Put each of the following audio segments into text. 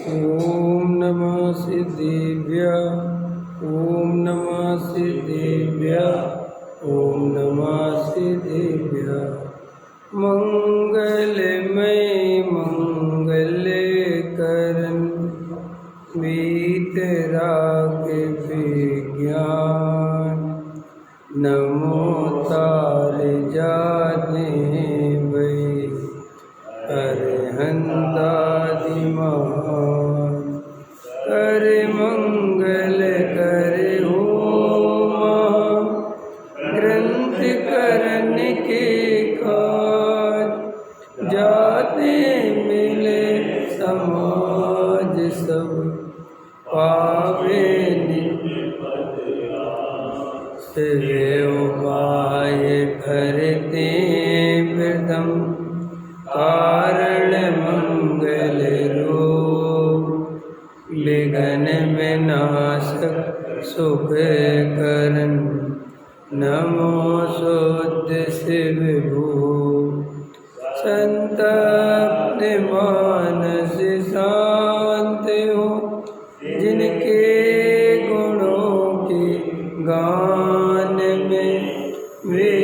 ओम नमः सिद्धेभ्य ओम नमः सिद्धेभ्य ओम नमः सिद्धेभ्य। मंगलमय मंगलकरण वीतराग विज्ञान नमो तार जाने वै अरहंतादिमान कर मंगल करे हो ग्रंथ करन के काज जाते मिले समाज सब पावे से उपाय करते प्रथम कारण मंगल रूप विघ्न विनाशक सुख करन नमो शुद्ध शिव भू संतप्त मानस शांत हो जिनके गुणों के गान में वे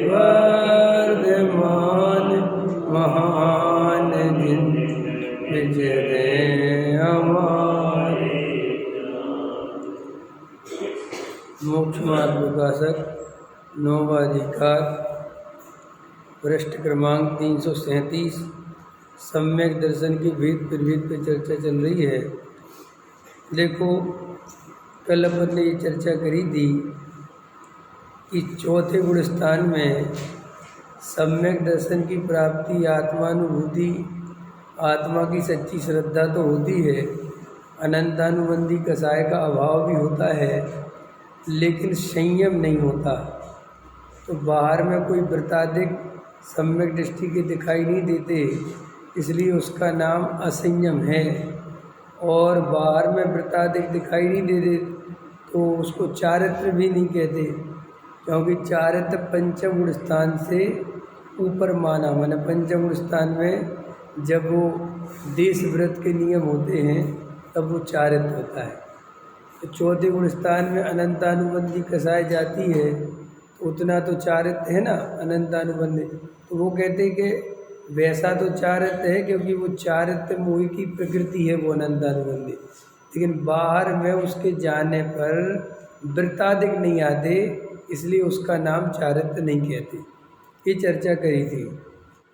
वर्धमान महान जिन विजय हमारे। मोक्ष मार्ग प्रकाशक नौवा अधिकार पृष्ठ क्रमांक 337 सम्यक दर्शन की भेद प्रभेद पर चर्चा चल रही है। देखो कल अपन ने ये चर्चा करी थी कि चौथे गुण स्थान में सम्यक दर्शन की प्राप्ति आत्मानुभूति आत्मा की सच्ची श्रद्धा तो होती है, अनंतानुबंधी कसाय का अभाव भी होता है, लेकिन संयम नहीं होता। तो बाहर में कोई वृत्ताधिक सम्यक दृष्टि के दिखाई नहीं देते, इसलिए उसका नाम असंयम है। और बाहर में वृत्ताधिक दिखाई नहीं देते तो उसको चारित्र भी नहीं कहते, क्योंकि चारित्र पंचम गुण स्थान से ऊपर माना। माना पंचम गुण स्थान में जब वो देश व्रत के नियम होते हैं तब वो चारित्र होता है। तो चौथे गुण स्थान में अनंतानुबंधी कसाई जाती है तो उतना तो चारित्र है ना अनंतानुबंधी। तो वो कहते हैं कि वैसा तो चारित्र है, क्योंकि वो चारित्र मोह की प्रकृति है वो अनंतानुबंधी, लेकिन बाहर में उसके जाने पर वृत्ताधिक नहीं आते, इसलिए उसका नाम चारित्र नहीं कहते। ये चर्चा करी थी।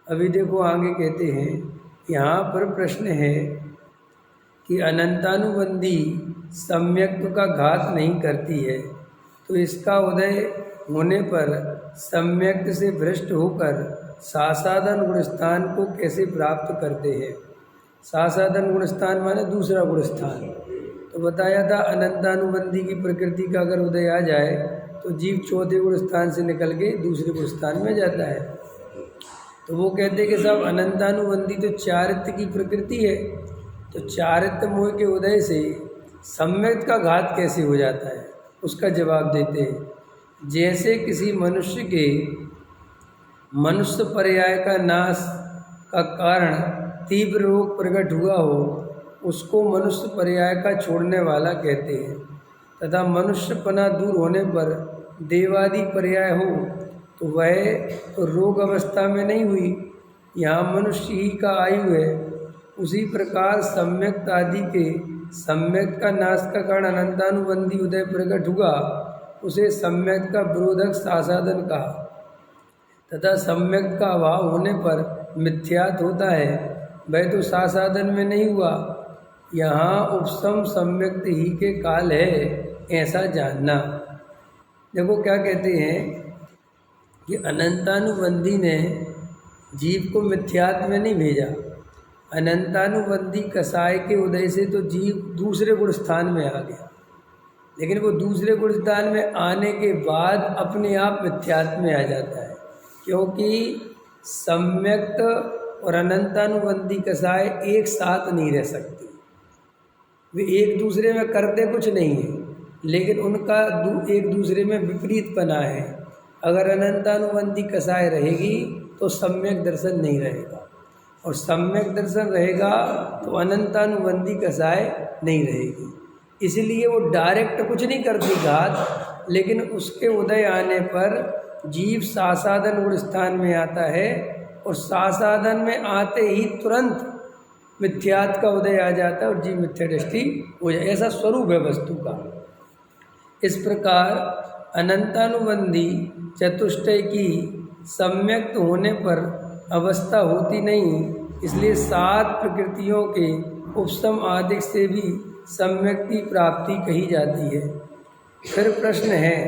अभी देखो आगे कहते हैं, यहाँ पर प्रश्न है कि अनंतानुबंधी सम्यक्त्व का घात नहीं करती है, तो इसका उदय होने पर सम्यक्त से भ्रष्ट होकर सासादन गुणस्थान को कैसे प्राप्त करते हैं। सासादन गुणस्थान माने दूसरा गुणस्थान। तो बताया था अनंतानुबंधी की प्रकृति का अगर उदय आ जाए तो जीव चौथे गुण स्थान से निकल के दूसरे गुण स्थान में जाता है। तो वो कहते हैं कि साहब अनंतानुबंधी तो चारित्र की प्रकृति है, तो चारित्र मोह के उदय से सम्यक का घात कैसे हो जाता है। उसका जवाब देते हैं, जैसे किसी मनुष्य के मनुष्य पर्याय का नाश का कारण तीव्र रोग प्रकट हुआ हो, उसको मनुष्य पर्याय का छोड़ने वाला कहते हैं। तथा मनुष्यपना दूर होने पर देवादि पर्याय हो तो वह तो रोग अवस्था में नहीं हुई, यहाँ मनुष्य ही का आयु है। उसी प्रकार सम्यक्त आदि के सम्यक्त का नाश का कारण अनंतानुबंधी उदय प्रकट हुआ, उसे सम्यक्त का विरोधक सासादन कहा। तथा सम्यक्त का अभाव होने पर मिथ्यात्व होता है, वह तो सासादन में नहीं हुआ, यहाँ उपसम सम्यक्त ही के काल है, ऐसा जानना। देखो क्या कहते हैं कि अनंतानुबंधी ने जीव को मिथ्यात्व में नहीं भेजा। अनंतानुबंधी कसाय के उदय से तो जीव दूसरे गुण स्थान में आ गया, लेकिन वो दूसरे गुण स्थान में आने के बाद अपने आप मिथ्यात्व में आ जाता है, क्योंकि सम्यक्त और अनंतानुबंधी कसाय एक साथ नहीं रह सकते। वे एक दूसरे में करते कुछ नहीं है, लेकिन उनका एक दूसरे में विपरीत पना है। अगर अनंतानुबंधी कसाय रहेगी तो सम्यक दर्शन नहीं रहेगा। और सम्यक दर्शन रहेगा तो अनंतानुबंधी कसाय नहीं रहेगी। इसलिए वो डायरेक्ट कुछ नहीं करती घात, लेकिन उसके उदय आने पर जीव सासाधन गुण स्थान में आता है और सासाधन में आते ही तुरंत मिथ्यात्व का उदय आ जाता है और जीव मिथ्या दृष्टि हो जाए। ऐसा स्वरूप है वस्तु का। इस प्रकार अनंतानुबंधी चतुष्टय की सम्यक्त होने पर अवस्था होती नहीं, इसलिए 7 प्रकृतियों के उपसम आदि से भी सम्यक्ति प्राप्ति कही जाती है। फिर प्रश्न है,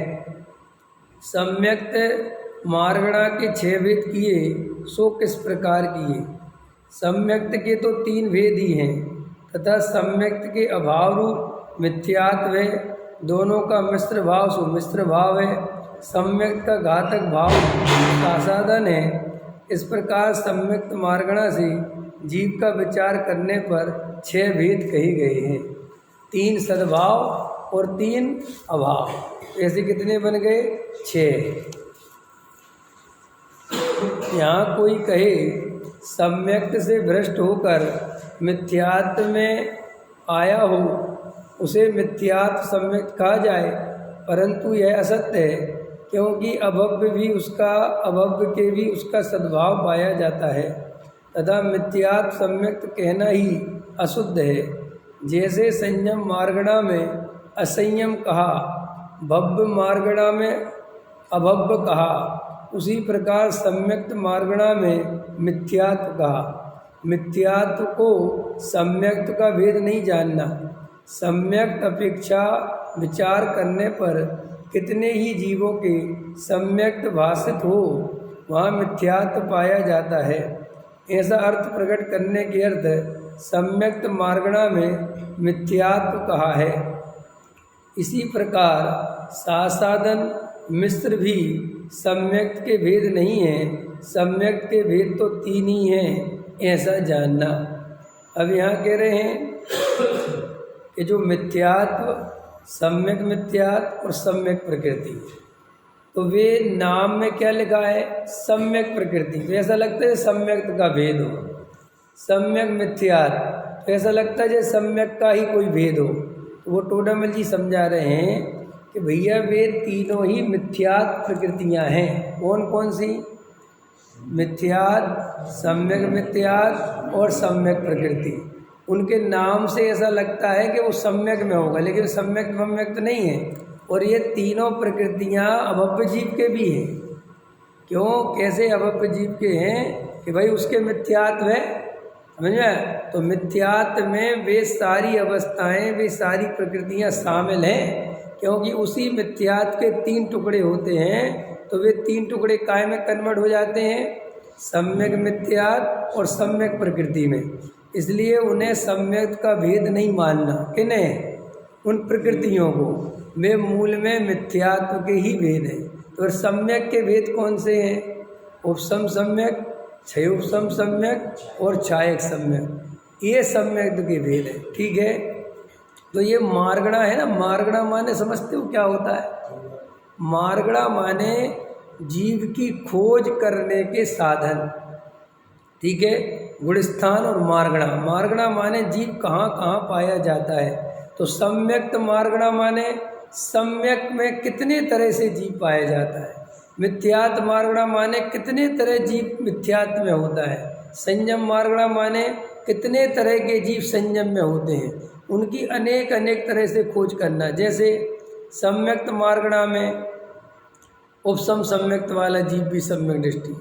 सम्यक्त मार्गणा के 6 भेद किए सो किस प्रकार किए? सम्यक्त के तो 3 भेद ही हैं तथा सम्यक्त के अभाव रूप मिथ्यात्व है, दोनों का मिश्र भाव सो मिश्र भाव है, सम्यक्त का घातक भाव सासाधन है। इस प्रकार सम्यक्त मार्गणा से जीव का विचार करने पर 6 भेद कहे गए हैं, 3 सद्भाव और 3 अभाव। ऐसे कितने बन गए? 6। यहाँ कोई कहे सम्यक्त से भ्रष्ट होकर मिथ्यात्व में आया हो, उसे मिथ्यात्व सम्यक्त कहा जाए, परंतु यह असत्य है, क्योंकि अभव्य के भी उसका सद्भाव पाया जाता है तथा मिथ्यात्व सम्यक्त कहना ही अशुद्ध है। जैसे संयम मार्गणा में असंयम कहा, भव्य मार्गणा में अभव्य कहा, उसी प्रकार सम्यक्त मार्गणा में मिथ्यात्व कहा। मिथ्यात्व को सम्यक्त का भेद नहीं जानना। सम्यक्त अपेक्षा विचार करने पर कितने ही जीवों के सम्यक्त भाषित हो, वहाँ मिथ्यात्व पाया जाता है। ऐसा अर्थ प्रकट करने के अर्थ सम्यक्त मार्गणा में मिथ्यात्व कहा है। इसी प्रकार सासाधन मिश्र भी सम्यक्त के भेद नहीं हैं, सम्यक्त के भेद तो 3 ही हैं, ऐसा जानना। अब यहाँ कह रहे हैं कि जो मिथ्यात्व, सम्यक मिथ्यात्व और सम्यक प्रकृति, तो वे नाम में क्या लिखा है? सम्यक प्रकृति। तो ऐसा लगता है सम्यक्त का भेद हो। सम्यक मिथ्यात्व, तो ऐसा लगता है जैसे सम्यक का ही कोई भेद हो। तो वो टोडामल जी समझा रहे हैं कि भैया वे तीनों ही मिथ्यात्व प्रकृतियां हैं। कौन कौन सी? मिथ्यात्व, सम्यक मिथ्यात्व और सम्यक प्रकृति। उनके नाम से ऐसा लगता है कि वो सम्यक में होगा, लेकिन सम्यक तो नहीं है। और ये तीनों प्रकृतियां अभव्य जीव के भी हैं। क्यों? कैसे अभव्य जीव के हैं? कि भाई उसके मिथ्यात्व है, समझ में? तो मिथ्यात्व में वे सारी अवस्थाएं, वे सारी प्रकृतियां शामिल हैं, क्योंकि उसी मिथ्यात्व के 3 टुकड़े होते हैं। तो वे 3 टुकड़े काय में कन्वर्ट हो जाते हैं? सम्यक मिथ्यात्व और सम्यक प्रकृति में। इसलिए उन्हें सम्यक का भेद नहीं मानना। किन्हें? उन प्रकृतियों को। वे मूल में मिथ्यात्व के ही भेद हैं। तो सम्यक के भेद कौन से हैं? उपसम सम्यक, क्षय उपसम सम्यक और छायक सम्यक। ये सम्यक के भेद है। ठीक है। तो ये मार्गणा है ना, मार्गणा माने समझते हो क्या होता है? मार्गणा माने जीव की खोज करने के साधन। ठीक है। गुणस्थान और मार्गणा। मार्गणा माने जीव कहाँ कहाँ पाया जाता है। तो सम्यक्त मार्गणा माने सम्यक में कितने तरह से जीव पाया जाता है। मिथ्यात्व मार्गणा माने कितने तरह जीव मिथ्यात्व में होता है। संयम मार्गणा माने कितने तरह के जीव संयम में होते हैं। उनकी अनेक अनेक तरह से खोज करना। जैसे सम्यक्त मार्गणा में उपसम सम्यक्त वाला जीव भी सम्यक दृष्टि,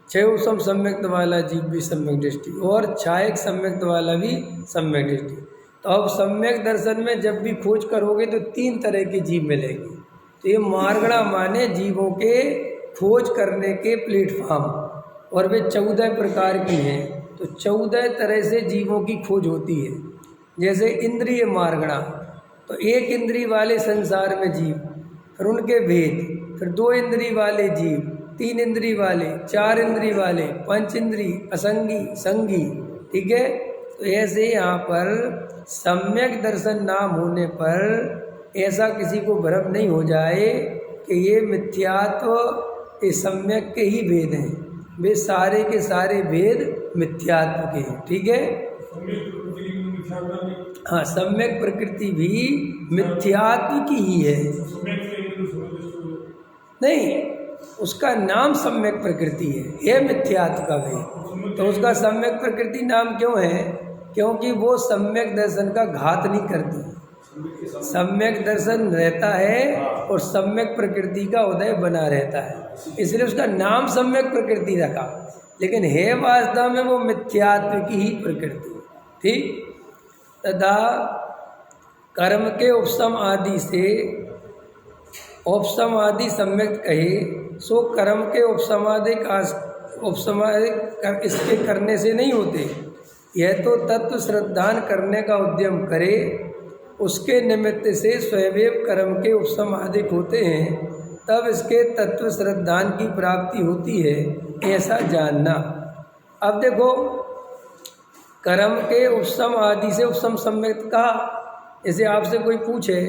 क्षय उपसम सम्यक्त वाला जीव भी सम्यक दृष्टि और छायक सम्यक्त वाला भी सम्यक दृष्टि। तो अब सम्यक दर्शन में जब भी खोज करोगे तो 3 तरह के जीव मिलेंगे। तो ये मार्गणा माने जीवों के खोज करने के प्लेटफॉर्म, और वे 14 प्रकार की हैं। तो 14 तरह से जीवों की खोज होती है। जैसे इंद्रिय मार्गणा, तो 1 इंद्रिय वाले संसार में जीव, फिर उनके भेद, फिर 2 इंद्रिय वाले जीव, 3 इंद्रिय वाले, 4 इंद्रिय वाले, 5 इंद्रिय, असंगी, संगी। ठीक है। तो ऐसे यहाँ पर सम्यक दर्शन नाम होने पर ऐसा किसी को भ्रम नहीं हो जाए कि ये मिथ्यात्व ये सम्यक के ही भेद हैं। वे सारे के सारे भेद मिथ्यात्व के हैं। ठीक है, हाँ, सम्यक प्रकृति भी मिथ्यात्व की ही है। नहीं, उसका नाम सम्यक प्रकृति है मिथ्यात्व का भी। तो उसका सम्यक प्रकृति नाम क्यों है? क्योंकि वो सम्यक दर्शन का घात नहीं करती। सम्यक दर्शन रहता है और सम्यक प्रकृति का उदय बना रहता है, इसलिए उसका नाम सम्यक प्रकृति रखा, लेकिन है वास्तव में वो मिथ्यात्व की ही प्रकृति। ठीक, तथा कर्म के उपशम आदि से उपशम आदि सम्यक कहे, सो कर्म के उपसमादिक इसके करने से नहीं होते। यह तो तत्व श्रद्धान करने का उद्यम करे, उसके निमित्त से स्वयं कर्म के उपसमादिक होते हैं, तब इसके तत्व श्रद्धान की प्राप्ति होती है, ऐसा जानना। अब देखो, कर्म के उपशम आदि से उपशम सम्यक्त कहा। जैसे आपसे कोई पूछे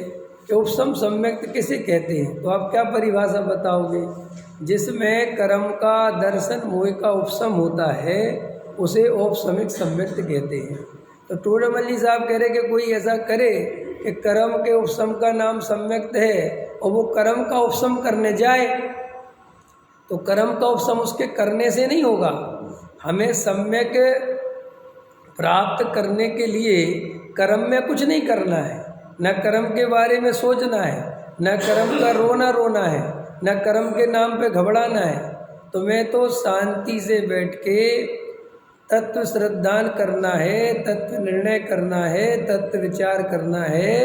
कि उपशम सम्यक्त किसे कहते हैं, तो आप क्या परिभाषा बताओगे? जिसमें कर्म का दर्शन मोह का उपशम होता है उसे औपसमिक सम्यक्त कहते हैं। तो टोडामल साहब कह रहे कि कोई ऐसा करे कि कर्म के उपशम का नाम सम्यक्त है और वो कर्म का उपशम करने जाए, तो कर्म का उपशम उसके करने से नहीं होगा। हमें सम्यक प्राप्त करने के लिए कर्म में कुछ नहीं करना है, न कर्म के बारे में सोचना है, न कर्म का रोना है, न कर्म के नाम पे घबराना है। तुम्हें तो शांति से बैठ के तत्व श्रद्धान करना है, तत्व निर्णय करना है, तत्व विचार करना है।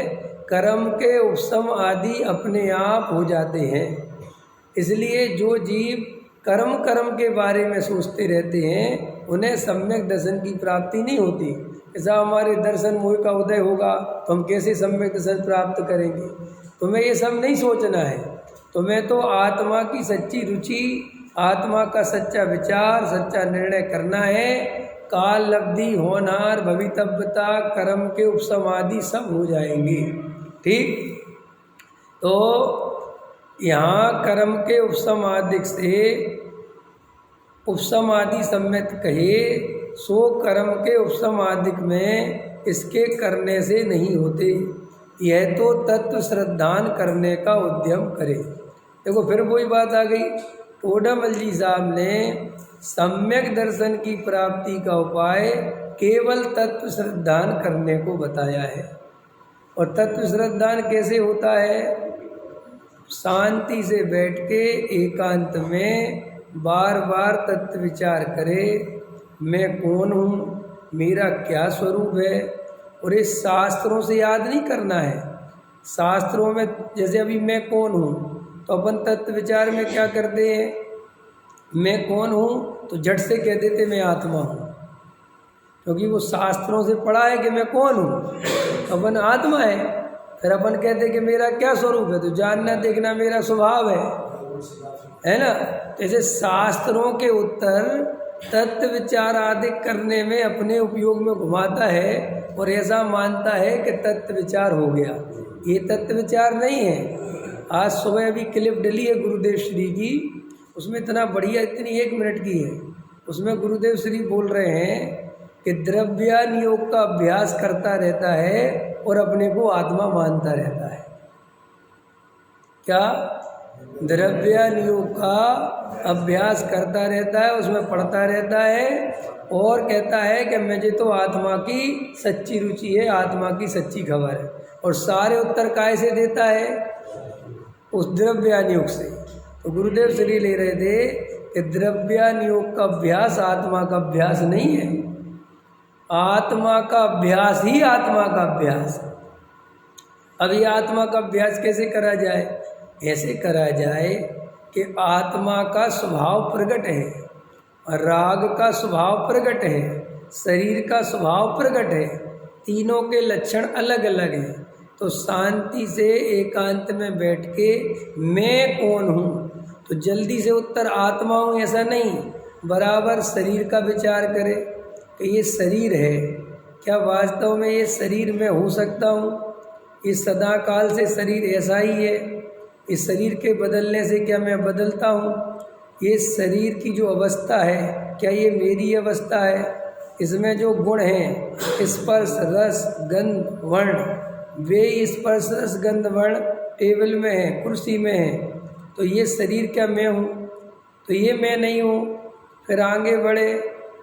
कर्म के उपशम आदि अपने आप हो जाते हैं। इसलिए जो जीव कर्म के बारे में सोचते रहते हैं उन्हें सम्यक दर्शन की प्राप्ति नहीं होती। ऐसा हमारे दर्शन मोह का उदय होगा तो हम कैसे सम्यक दर्शन प्राप्त करेंगे? तुम्हें ये सब नहीं सोचना है। तुम्हें तो आत्मा की सच्ची रुचि, आत्मा का सच्चा विचार, सच्चा निर्णय करना है। काल लब्धि, होनार, भवितव्यता, कर्म के उपशम आदि सब हो जाएंगे। ठीक, तो यहाँ कर्म के उपशम आदि से उपशम आदि सम्यक्त कहे, सो कर्म के उपशम आदि में इसके करने से नहीं होते। यह तो तत्व श्रद्धान करने का उद्यम करे। देखो फिर वही बात आ गई। टोडामल जी साहब ने सम्यक दर्शन की प्राप्ति का उपाय केवल तत्व श्रद्धान करने को बताया है। और तत्व श्रद्धान कैसे होता है? शांति से बैठ के एकांत में बार बार तत्व विचार करे, मैं कौन हूँ, मेरा क्या स्वरूप है। और इस शास्त्रों से याद नहीं करना है। शास्त्रों में जैसे अभी मैं कौन हूँ, तो अपन तत्व विचार में क्या करते हैं? मैं कौन हूँ तो झट से कह देते मैं आत्मा हूँ, क्योंकि वो शास्त्रों से पढ़ा है कि मैं कौन हूँ, अपन आत्मा है। फिर अपन कहते कि मेरा क्या स्वरूप है, तो जानना देखना मेरा स्वभाव है ना। जैसे शास्त्रों के उत्तर तत्व विचार आदि करने में अपने उपयोग में घुमाता है और ऐसा मानता है कि तत्व विचार हो गया। ये तत्व विचार नहीं है। आज सुबह अभी क्लिप डली है गुरुदेव श्री की, उसमें इतना बढ़िया, इतनी 1 मिनट की है, उसमें गुरुदेव श्री बोल रहे हैं कि द्रव्यान योग का अभ्यास करता रहता है और अपने को आत्मा मानता रहता है। क्या? द्रव्यान योग का अभ्यास करता रहता है, उसमें पढ़ता रहता है और कहता है कि मुझे तो आत्मा की सच्ची रुचि है, आत्मा की सच्ची खबर है। और सारे उत्तर काय से देता है? उस द्रव्यान योग से। तो गुरुदेव श्री ले रहे थे कि द्रव्यान योग का अभ्यास आत्मा का अभ्यास नहीं है। आत्मा का अभ्यास ही आत्मा का अभ्यास है। अब ये आत्मा का अभ्यास कैसे करा जाए? ऐसे करा जाए कि आत्मा का स्वभाव प्रकट है, राग का स्वभाव प्रकट है, शरीर का स्वभाव प्रकट है, तीनों के लक्षण अलग अलग हैं। तो शांति से एकांत में बैठ के मैं कौन हूँ, तो जल्दी से उत्तर आत्मा हूँ ऐसा नहीं, बराबर शरीर का विचार करे कि ये शरीर है, क्या वास्तव में ये शरीर में हो सकता हूँ? ये सदा काल से शरीर ऐसा ही है। इस शरीर के बदलने से क्या मैं बदलता हूँ? ये शरीर की जो अवस्था है, क्या ये मेरी अवस्था है? इसमें जो गुण हैं स्पर्श रस गंध वर्ण, वे स्पर्श रस गंध वर्ण टेबल में है, कुर्सी में है, तो ये शरीर क्या मैं हूँ? तो ये मैं नहीं हूँ। फिर आगे बढ़े,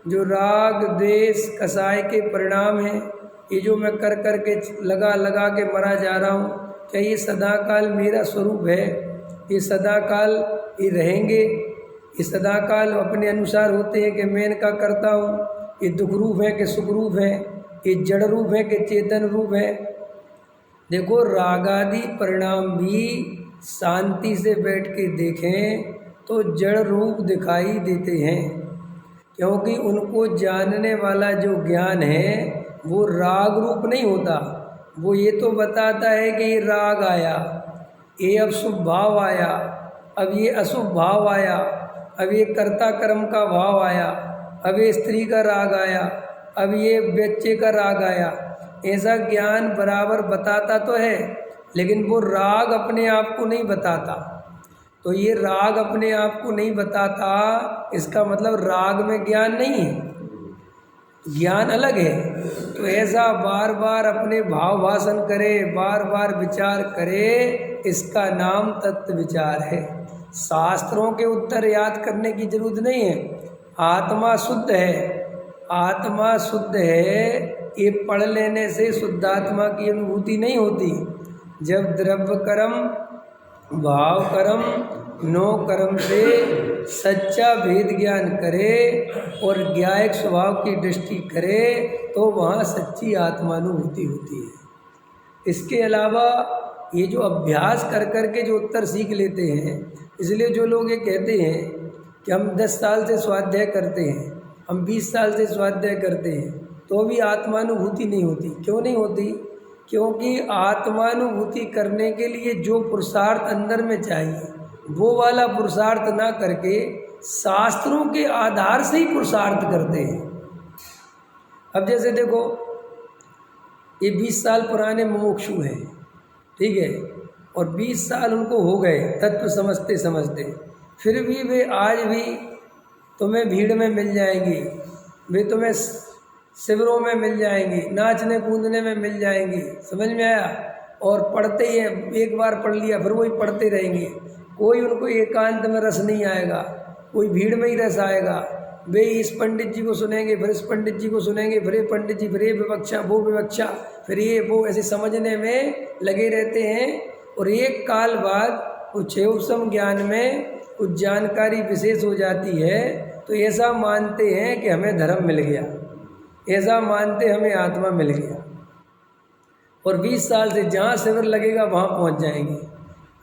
जो राग द्वेष कसाय के परिणाम हैं, ये जो मैं कर कर के लगा लगा के मरा जा रहा हूँ, क्या ये सदाकाल मेरा स्वरूप है? ये सदाकाल ये रहेंगे? ये सदाकाल अपने अनुसार होते हैं कि मैं इनका करता हूँ? ये दुख रूप है कि सुख रूप है? ये जड़ रूप है कि चेतन रूप है? देखो, रागादि परिणाम भी शांति से बैठ के देखें तो जड़ रूप दिखाई देते हैं, क्योंकि उनको जानने वाला जो ज्ञान है वो राग रूप नहीं होता। वो ये तो बताता है कि ये राग आया, ये अब शुभ भाव आया, अब ये अशुभ भाव आया, अब ये कर्ता कर्म का भाव आया, अब ये स्त्री का राग आया, अब ये बच्चे का राग आया। ऐसा ज्ञान बराबर बताता तो है, लेकिन वो राग अपने आप को नहीं बताता। तो ये राग अपने आप को नहीं बताता, इसका मतलब राग में ज्ञान नहीं है, ज्ञान अलग है। तो ऐसा बार बार अपने भाव भाषण करे, बार बार विचार करे, इसका नाम तत्व विचार है। शास्त्रों के उत्तर याद करने की जरूरत नहीं है। आत्मा शुद्ध है, आत्मा शुद्ध है, ये पढ़ लेने से शुद्धात्मा की अनुभूति नहीं होती। जब द्रव्य कर्म भाव कर्म नो कर्म से सच्चा भेद ज्ञान करे और ज्ञायक स्वभाव की दृष्टि करे, तो वहाँ सच्ची आत्मानुभूति होती है। इसके अलावा ये जो अभ्यास कर कर के जो उत्तर सीख लेते हैं, इसलिए जो लोग ये कहते हैं कि हम 10 साल से स्वाध्याय करते हैं, हम 20 साल से स्वाध्याय करते हैं, तो भी आत्मानुभूति नहीं होती। क्यों नहीं होती? क्योंकि आत्मानुभूति करने के लिए जो पुरुषार्थ अंदर में चाहिए, वो वाला पुरुषार्थ ना करके शास्त्रों के आधार से ही पुरुषार्थ करते हैं। अब जैसे देखो, ये 20 साल पुराने मुमुक्षु हैं, ठीक है, और 20 साल उनको हो गए तत्व समझते समझते, फिर भी वे आज भी तुम्हें भीड़ में मिल जाएंगी, वे तुम्हें शिविरों में मिल जाएंगी, नाचने कूदने में मिल जाएंगी। समझ में आया? और पढ़ते ही हैं, एक बार पढ़ लिया फिर वही पढ़ते रहेंगे। कोई उनको एकांत में रस नहीं आएगा, कोई भीड़ में ही रस आएगा। वे इस पंडित जी को सुनेंगे, फिर इस पंडित जी को सुनेंगे, फिर ये पंडित जी, फिर ये विवक्षा, वो विवक्षा, फिर ये वो, ऐसे समझने में लगे रहते हैं। और एक काल बाद कुछ उपशम ज्ञान में कुछ जानकारी विशेष हो जाती है, तो ऐसा मानते हैं कि हमें धर्म मिल गया, ऐसा मानते हमें आत्मा मिल गया, और 20 साल से जहाँ शिविर लगेगा वहाँ पहुँच जाएंगे।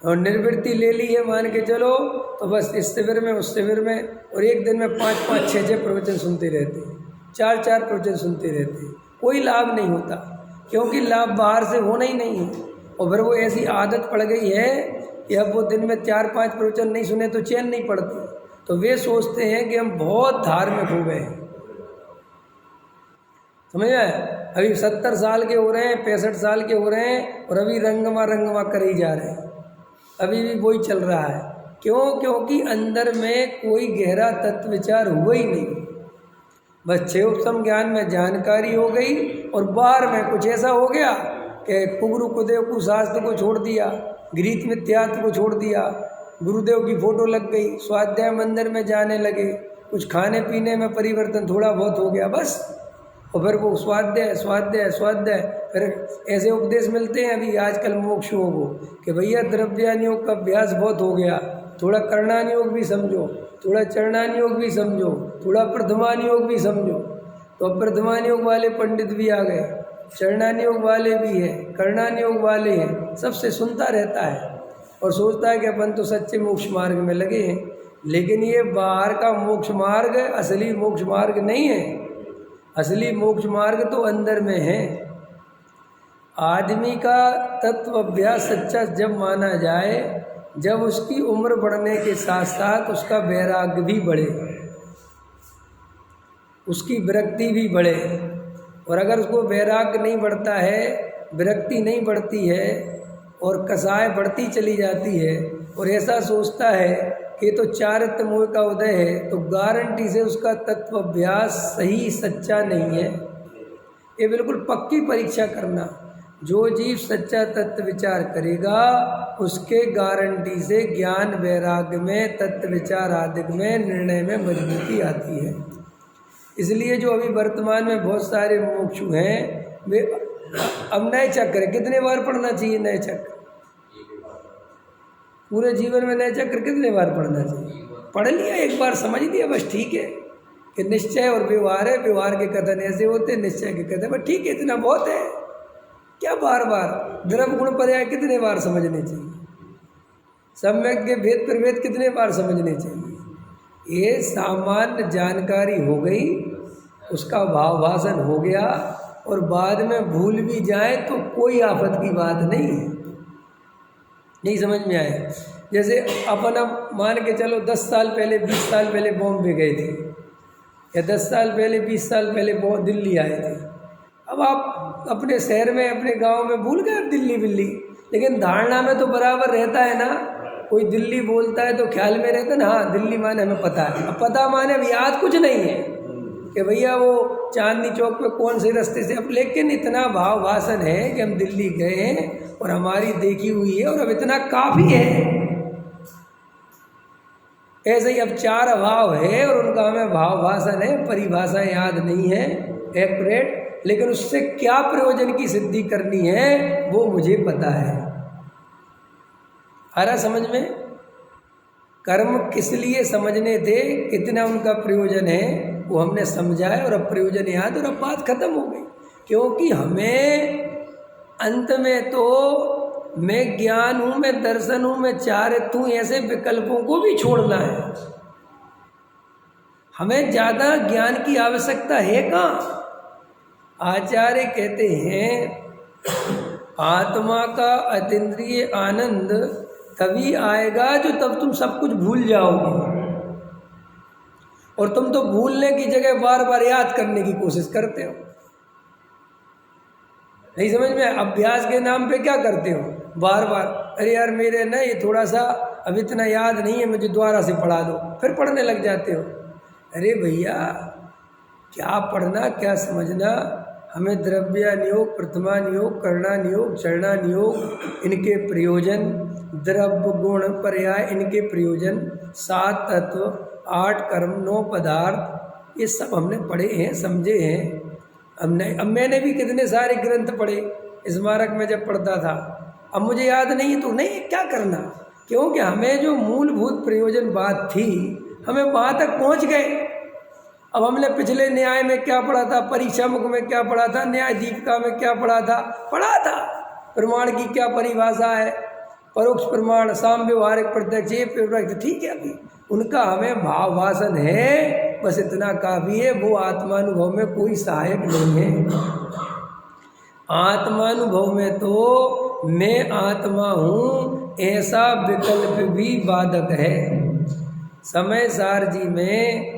और निर्वृत्ति ले ली है मान के चलो, तो बस इस शिविर में उस शिविर में, और एक दिन में 5-5, 6-6 प्रवचन सुनते रहते हैं, 4-4 प्रवचन सुनते रहते हैं। कोई लाभ नहीं होता, क्योंकि लाभ बाहर से होना ही नहीं है। और फिर वो ऐसी आदत पड़ गई है कि अब वो दिन में 4-5 प्रवचन नहीं सुने तो चैन नहीं पड़ती। तो वे सोचते हैं कि हम बहुत धार्मिक हो गए हैं। समझ में? अभी 70 साल के हो रहे हैं, 65 साल के हो रहे हैं, और अभी रंगवा कर ही जा रहे हैं, अभी भी वही चल रहा है। क्यों? क्योंकि अंदर में कोई गहरा तत्व विचार हुआ ही नहीं। बस 6 उपशम ज्ञान में जानकारी हो गई, और बाहर में कुछ ऐसा हो गया कि कुगुरु कुदेव को शास्त्र को छोड़ दिया, गीत मिथ्यात्व को छोड़ दिया, गुरुदेव की फोटो लग गई, स्वाध्याय मंदिर में जाने लगे, कुछ खाने पीने में परिवर्तन थोड़ा बहुत हो गया बस। और फिर वो स्वाध्याय स्वाध्याय स्वाध्याय, फिर ऐसे उपदेश मिलते हैं अभी आजकल मोक्षुओं को कि भैया द्रव्यान योग का अभ्यास बहुत हो गया, थोड़ा करणान योग भी समझो, थोड़ा चरणान योग भी समझो, थोड़ा प्रथमान योग भी समझो। तो अब प्रथमान योग वाले पंडित भी आ गए, चरणान योग वाले भी हैं, करणान योग वाले हैं, सबसे सुनता रहता है और सोचता है कि अपन तो सच्चे मोक्ष मार्ग में लगे हैं। लेकिन ये बाहर का मोक्ष मार्ग असली मोक्ष मार्ग नहीं है। असली मोक्ष मार्ग तो अंदर में है। आदमी का तत्व अभ्यास सच्चा जब माना जाए, जब उसकी उम्र बढ़ने के साथ साथ उसका वैराग्य भी बढ़े, उसकी विरक्ति भी बढ़े। और अगर उसको वैराग्य नहीं बढ़ता है, विरक्ति नहीं बढ़ती है, और कसाय बढ़ती चली जाती है, और ऐसा सोचता है ये तो चारित्र मोह का उदय है, तो गारंटी से उसका तत्व अभ्यास सही सच्चा नहीं है। ये बिल्कुल पक्की परीक्षा करना। जो जीव सच्चा तत्व विचार करेगा उसके गारंटी से ज्ञान वैराग्य में, तत्व विचार आदि में, निर्णय में मजबूती आती है। इसलिए जो अभी वर्तमान में बहुत सारे मुमुक्षु हैं, वे अब नए चक्र कितने बार पढ़ना चाहिए? नए चक्र पूरे जीवन में नए चक्र कितने बार पढ़ना चाहिए? पढ़ लिया एक बार, समझ लिया, बस ठीक है कि निश्चय और व्यवहार है, व्यवहार के कथन ऐसे होते, निश्चय के कथन, बस ठीक है, इतना बहुत है। क्या बार बार द्रव्य गुण पर्याय कितने बार समझने चाहिए? सम्यक के भेद प्रभेद कितने बार समझने चाहिए? ये सामान्य जानकारी हो गई, उसका भाव भाषण हो गया, और बाद में भूल भी जाए तो कोई आफत की बात नहीं है। नहीं समझ में आया? जैसे अपन अब मान के चलो 10 साल पहले, 20 साल पहले बॉम्बे गए थे, या 10 साल पहले, 20 साल पहले दिल्ली आए थे। अब आप अपने शहर में, अपने गांव में भूल गए दिल्ली बिल्ली, लेकिन धारणा में तो बराबर रहता है ना। कोई दिल्ली बोलता है तो ख्याल में रहता है ना, हाँ दिल्ली माने हमें पता है। अब पता माने अब याद कुछ नहीं है कि भैया वो चांदनी चौक पे कौन से रास्ते से, अब लेकिन इतना भाव भाषण है कि हम दिल्ली गए हैं और हमारी देखी हुई है और अब इतना काफ़ी है। ऐसे ही अब 4 अभाव है और उनका हमें भाव भाषण है, परिभाषा याद नहीं है एक्यूरेट, लेकिन उससे क्या प्रयोजन की सिद्धि करनी है वो मुझे पता है। आ रहा समझ में? कर्म किस लिए समझने थे, कितना उनका प्रयोजन है, वो हमने समझा है, और अब प्रयोजन याद, और अब बात खत्म हो गई। क्योंकि हमें अंत में तो मैं ज्ञान हूँ, मैं दर्शन हूँ, मैं चारित्र हूँ, ऐसे विकल्पों को भी छोड़ना है। हमें ज़्यादा ज्ञान की आवश्यकता है कहाँ? आचार्य कहते हैं आत्मा का अतीन्द्रिय आनंद तभी आएगा जो तब तुम सब कुछ भूल जाओगे, और तुम तो भूलने की जगह बार बार याद करने की कोशिश करते हो। नहीं समझ में? अभ्यास के नाम पे क्या करते हो? बार बार, अरे यार मेरे ना ये थोड़ा सा अब इतना याद नहीं है, मुझे दोबारा से पढ़ा दो, फिर पढ़ने लग जाते हो। अरे भैया क्या पढ़ना, क्या समझना, हमें द्रव्यानुयोग, प्रथमानुयोग, करणानुयोग, चरणानुयोग, इनके प्रयोजन, द्रव्य गुण पर्याय इनके प्रयोजन, 7 तत्व, 8 कर्म, 9 पदार्थ, ये सब हमने पढ़े हैं, समझे हैं। अब मैंने भी कितने सारे ग्रंथ पढ़े स्मारक में जब पढ़ता था। अब मुझे याद नहीं तो नहीं, क्या करना, क्योंकि हमें जो मूलभूत प्रयोजन बात थी हमें वहाँ तक पहुँच गए। अब हमने पिछले न्याय में क्या पढ़ा था, परीक्षा मुख में क्या पढ़ा था, न्याय दीपिका में क्या पढ़ा था, प्रमाण की क्या परिभाषा है, परोक्ष प्रमाण, साम व्यवहारिक प्रत्यक्ष, ये प्रत्यक्ष, ठीक है। अभी उनका हमें भाव भाषण है, बस इतना काफ़ी है। वो आत्मानुभव में कोई सहायक नहीं है। आत्मानुभव में तो मैं आत्मा हूँ ऐसा विकल्प भी बाधक है। समय सार जी में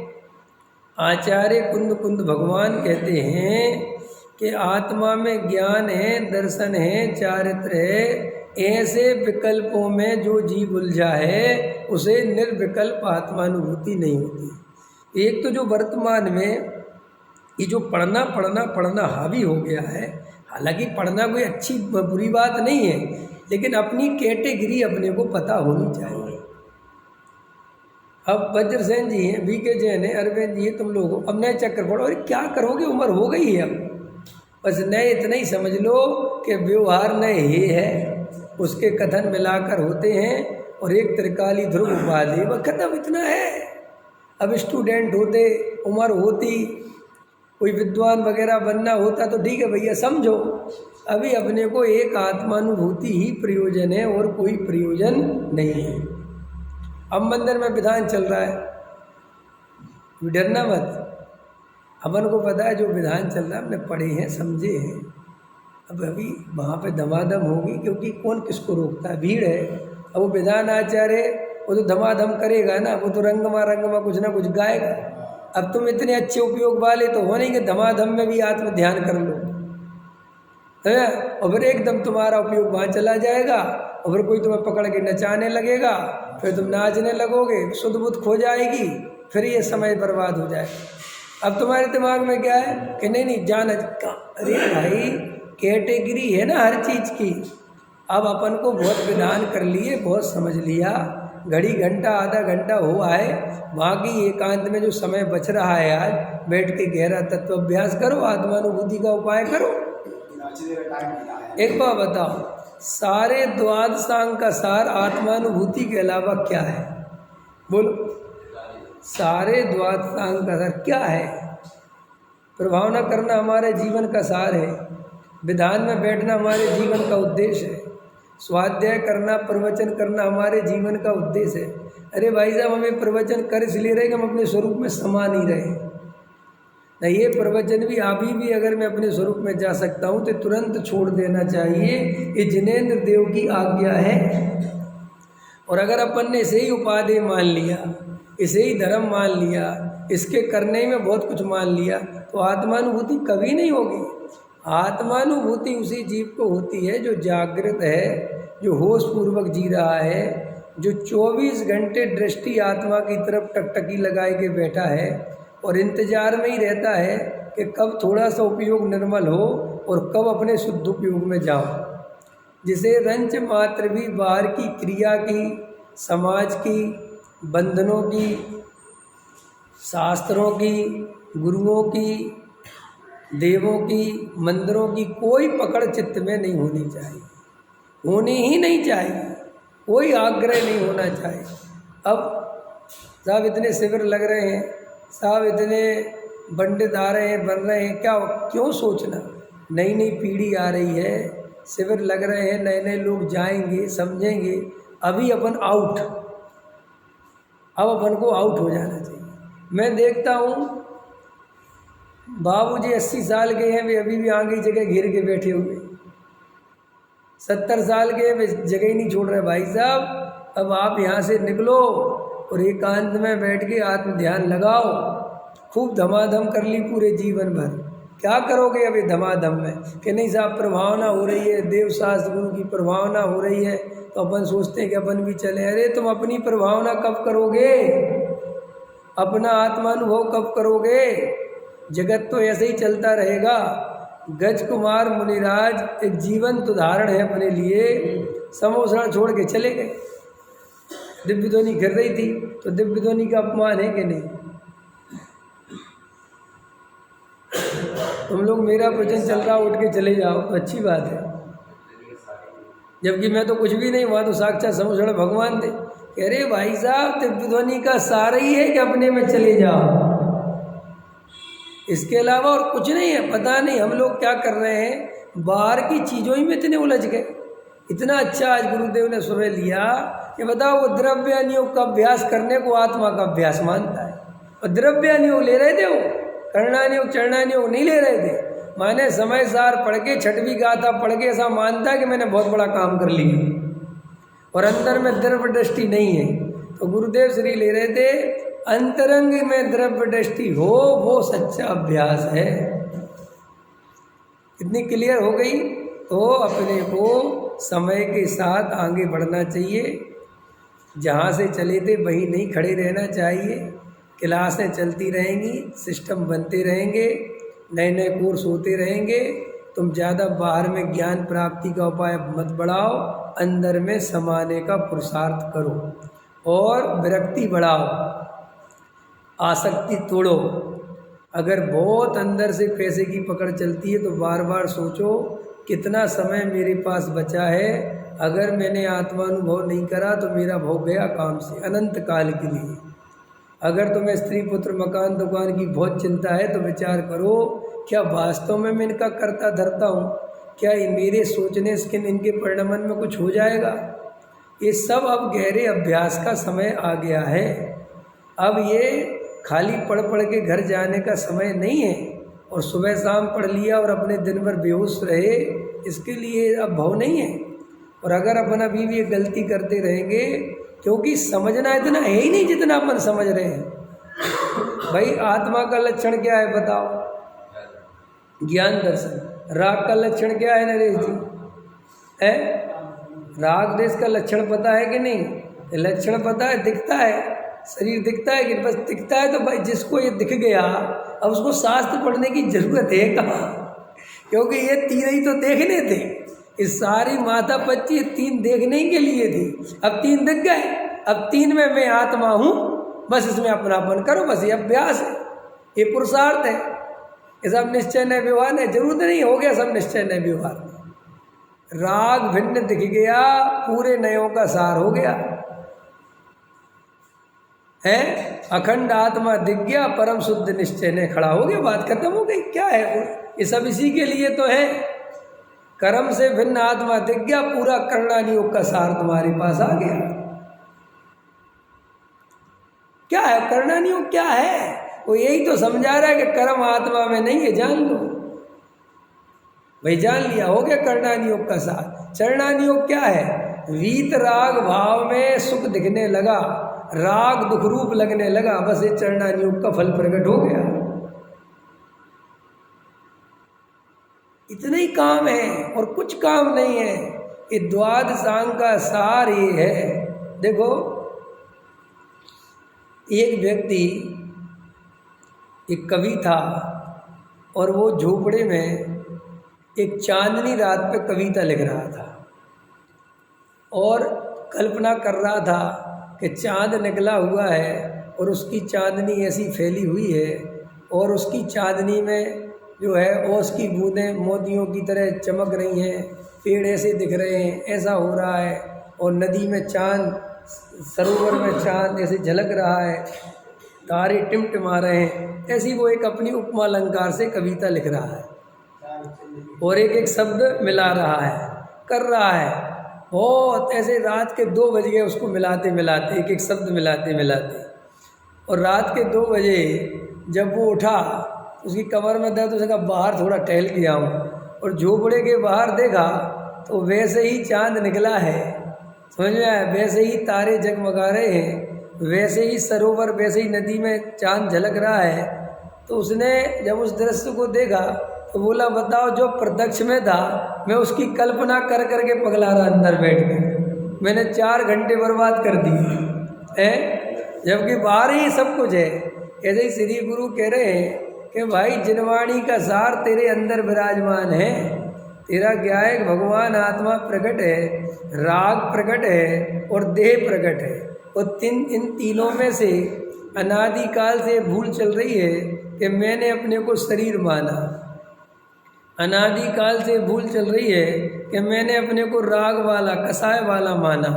आचार्य कुंद भगवान कहते हैं कि आत्मा में ज्ञान है, दर्शन है, चारित्र है, ऐसे विकल्पों में जो जीव उलझा है उसे निर्विकल्प आत्मानुभूति नहीं होती। एक तो जो वर्तमान में ये जो पढ़ना हावी हो गया है, हालांकि पढ़ना कोई अच्छी बुरी बात नहीं है, लेकिन अपनी कैटेगरी अपने को पता होनी चाहिए। अब वज्रसेन जी हैं, बीके जैन है, अरविंद जी है, तुम लोगों अब नए चक्कर पढ़ो। अरे क्या करोगे, उम्र हो गई है अब, बस नए इतना ही समझ लो कि व्यवहार नए ही है, उसके कथन मिलाकर होते हैं, और एक त्रिकाली ध्रुव उपाधि, वह खत्म, इतना है। अब स्टूडेंट होते, उम्र होती, कोई विद्वान वगैरह बनना होता तो ठीक है भैया समझो, अभी अपने को एक आत्मानुभूति ही प्रयोजन है और कोई प्रयोजन नहीं है। अब मंदिर में विधान चल रहा है, डरना मत, अपन को पता है जो विधान चल रहा है, हमने पढ़े हैं, समझे हैं। अब अभी वहाँ पे धमाधम होगी, क्योंकि कौन किसको रोकता है, भीड़ है। अब वो विधान आचार्य वो तो धमाधम करेगा ना, वो तो रंगमा कुछ ना कुछ गाएगा। अब तुम इतने अच्छे उपयोग वाले तो हो नहीं कि धमाधम में भी आत्म ध्यान कर लो, है ना, और फिर एकदम तुम्हारा उपयोग वहाँ चला जाएगा और फिर कोई तुम्हें पकड़ के नचाने लगेगा, फिर तुम नाचने लगोगे, शुद्ध बुद्ध खो जाएगी, फिर ये समय बर्बाद हो जाएगा। अब तुम्हारे दिमाग में क्या है कि नहीं जान, अरे भाई कैटेगरी है ना हर चीज़ की। अब अपन को बहुत विधान कर लिए, बहुत समझ लिया, घड़ी घंटा आधा घंटा हुआ है, बाकी एकांत में जो समय बच रहा है आज बैठ के गहरा तत्व अभ्यास करो, आत्मानुभूति का उपाय करो। एक बात बताओ, सारे द्वादशांग का सार आत्मानुभूति के अलावा क्या है? बोलो, सारे द्वादशांग का सार क्या है? प्रभावना करना हमारे जीवन का सार है, विधान में बैठना हमारे जीवन का उद्देश्य है, स्वाध्याय करना, प्रवचन करना हमारे जीवन का उद्देश्य है। अरे भाई साहब, हमें प्रवचन कर इसलिए रहे कि हम अपने स्वरूप में समा नहीं रहे। नहीं, ये प्रवचन भी अभी भी अगर मैं अपने स्वरूप में जा सकता हूँ तो तुरंत छोड़ देना चाहिए, ये जिनेंद्र देव की आज्ञा है। और अगर अपन ने इसे ही उपाधि मान लिया, इसे ही धर्म मान लिया, इसके करने में बहुत कुछ मान लिया, तो आत्मानुभूति कभी नहीं होगी। आत्मानुभूति उसी जीव को होती है जो जागृत है, जो होश पूर्वक जी रहा है, जो 24 घंटे दृष्टि आत्मा की तरफ टकटकी लगाए के बैठा है और इंतजार में ही रहता है कि कब थोड़ा सा उपयोग निर्मल हो और कब अपने शुद्ध उपयोग में जाओ। जिसे रंच मात्र भी बाहर की क्रिया की, समाज की, बंधनों की, शास्त्रों की, गुरुओं की, देवों की, मंदिरों की कोई पकड़ चित्त में नहीं होनी चाहिए, होनी ही नहीं चाहिए, कोई आग्रह नहीं होना चाहिए। अब साहब इतने शिविर लग रहे हैं, साहब इतने पंडित आ रहे हैं, बन रहे हैं, क्या क्यों सोचना? नई नई पीढ़ी आ रही है, शिविर लग रहे हैं, नए नए लोग जाएंगे, समझेंगे। अभी अपन आउट, अब अपन को आउट हो जाना चाहिए। मैं देखता हूँ बाबूजी 80 साल के हैं, वे अभी भी आगे जगह घेर के बैठे हुए, 70 साल के वे जगह ही नहीं छोड़ रहे। भाई साहब, अब आप यहाँ से निकलो और एकांत में बैठ के आत्म ध्यान लगाओ। खूब धमाधम कर ली पूरे जीवन भर, क्या करोगे अभी धमाधम में? कि नहीं साहब प्रभावना हो रही है, देव शास्त्र गुरु की प्रभावना हो रही है, तो अपन सोचते हैं कि अपन भी चले। अरे तुम अपनी प्रभावना कब करोगे? अपना आत्मानुभव कब करोगे? जगत तो ऐसे ही चलता रहेगा। गज कुमार मुनिराज एक जीवंत उदाहरण है अपने लिए। समोसण छोड़ के चले गए, दिव्य ध्वनि गिर रही थी, तो दिव्य ध्वनि का अपमान है कि नहीं? तुम लोग मेरा प्रवचन चल रहा उठ के चले जाओ तो अच्छी बात है, जबकि मैं तो कुछ भी नहीं, वहाँ तो साक्षात समोसण भगवान थे। अरे भाई साहब, दिव्य ध्वनि का सार ही है कि अपने में चले जाओ, इसके अलावा और कुछ नहीं है। पता नहीं हम लोग क्या कर रहे हैं, बाहर की चीज़ों ही में इतने उलझ गए। इतना अच्छा आज गुरुदेव ने सुबह लिया कि बताओ, वो द्रव्यानियोग का अभ्यास करने को आत्मा का अभ्यास मानता है, और द्रव्यानियोग ले रहे थे, वो करणानियोग चरणानियोग नहीं ले रहे थे। माने समय सार पढ़ के, छठवीं गाथा पढ़ के ऐसा मानता है कि मैंने बहुत बड़ा काम कर लिया, और अंदर में द्रव्य दृष्टि नहीं है। तो गुरुदेव श्री ले रहे थे, अंतरंग में द्रव्य दृष्टि हो, वो सच्चा अभ्यास है। इतनी क्लियर हो गई तो अपने को समय के साथ आगे बढ़ना चाहिए। जहाँ से चले थे वहीं नहीं खड़े रहना चाहिए। क्लासें चलती रहेंगी, सिस्टम बनते रहेंगे, नए नए कोर्स होते रहेंगे। तुम ज़्यादा बाहर में ज्ञान प्राप्ति का उपाय मत बढ़ाओ, अंदर में समाने का पुरुषार्थ करो और विरक्ति बढ़ाओ, आसक्ति तोड़ो। अगर बहुत अंदर से पैसे की पकड़ चलती है तो बार बार सोचो कितना समय मेरे पास बचा है। अगर मैंने आत्मानुभव नहीं करा तो मेरा भव गया काम से अनंत काल के लिए। अगर तुम्हें स्त्री पुत्र मकान दुकान की बहुत चिंता है तो विचार करो, क्या वास्तव में मैं इनका करता धरता हूँ? क्या मेरे सोचने से इनके परिणमन में कुछ हो जाएगा? ये सब अब गहरे अभ्यास का समय आ गया है। अब ये खाली पढ़ पढ़ के घर जाने का समय नहीं है, और सुबह शाम पढ़ लिया और अपने दिन भर बेहोश रहे, इसके लिए अब भाव नहीं है। और अगर अपन अभी भी ये गलती करते रहेंगे, क्योंकि समझना इतना है ही नहीं जितना अपन समझ रहे हैं। भाई आत्मा का लक्षण क्या है बताओ? ज्ञान दर्शन। राग का लक्षण क्या है नरेश जी? है राग द्वेष का लक्षण पता है कि नहीं? ये लक्षण पता है, दिखता है, शरीर दिखता है कि बस दिखता है। तो भाई जिसको ये दिख गया, अब उसको शास्त्र पढ़ने की जरूरत है कहाँ? क्योंकि ये तीन ही तो देखने थे, इस सारी माथा पच्ची 3 देखने के लिए थी। अब 3 दिख गए, अब 3 में मैं आत्मा हूँ, बस इसमें अपनापन करो, बस ये अभ्यास है, ये पुरुषार्थ है। ये सब निश्चय नय व्यवहार है, जरूरत नहीं हो गया सब निश्चय नय व्यवहार। राग भिन्न दिख गया, पूरे नयों का सार हो गया है। अखंड आत्मा दिख गया, परम शुद्ध निश्चय ने खड़ा हो गया, बात खत्म हो गई। क्या है ये सब इसी के लिए तो है। कर्म से भिन्न आत्मा दिख गया, पूरा करणान योग का सार तुम्हारे पास आ गया। क्या है करणान योग? क्या है वो? यही तो समझा रहा है कि कर्म आत्मा में नहीं है, जान लो भाई। जान लिया, हो गया करणान योग का सार। चरणान योग क्या है? वीत राग भाव में सुख दिखने लगा, राग दुख रूप लगने लगा, बस ये चरणान योग का फल प्रकट हो गया। इतना ही काम है और कुछ काम नहीं है। ये द्वादशांग का सार ये है। देखो, एक व्यक्ति, एक कवि था, और वो झोपड़े में एक चांदनी रात पे कविता लिख रहा था और कल्पना कर रहा था कि चांद निकला हुआ है और उसकी चांदनी ऐसी फैली हुई है और उसकी चांदनी में जो है ओस की बूंदें मोतियों की तरह चमक रही हैं, पेड़ ऐसे दिख रहे हैं, ऐसा हो रहा है, और नदी में चांद, सरोवर में चांद ऐसे झलक रहा है, तारे टिमटिमा रहे हैं। ऐसी वो एक अपनी उपमा अलंकार से कविता लिख रहा है और एक एक शब्द मिला रहा है, कर रहा है बहुत ऐसे। रात के 2 बज गए उसको मिलाते मिलाते, एक एक शब्द मिलाते मिलाते, और रात के 2 बजे जब वो उठा, उसकी कमर में दर्द, उसने कहा बाहर थोड़ा टहल के आऊँ, और झोपड़े के बाहर देखा तो वैसे ही चांद निकला है, समझ में आया? वैसे ही तारे जगमगा रहे हैं, वैसे ही सरोवर, वैसे ही नदी में चांद झलक रहा है। तो उसने जब उस दृश्य को देखा तो बोला, बताओ, जो प्रत्यक्ष में था मैं उसकी कल्पना कर करके पगला रहा अंदर बैठ के, मैंने 4 घंटे बर्बाद कर दिए हैं, जबकि बाहर ही सब कुछ है। ऐसे ही श्री गुरु कह रहे हैं कि भाई जिनवाणी का सार तेरे अंदर विराजमान है। तेरा क्या है? भगवान आत्मा प्रकट है, राग प्रकट है और देह प्रकट है, और इन तीनों में से अनादिकाल से भूल चल रही है कि मैंने अपने को शरीर माना। अनादिकाल से भूल चल रही है कि मैंने अपने को राग वाला, कसाय वाला माना।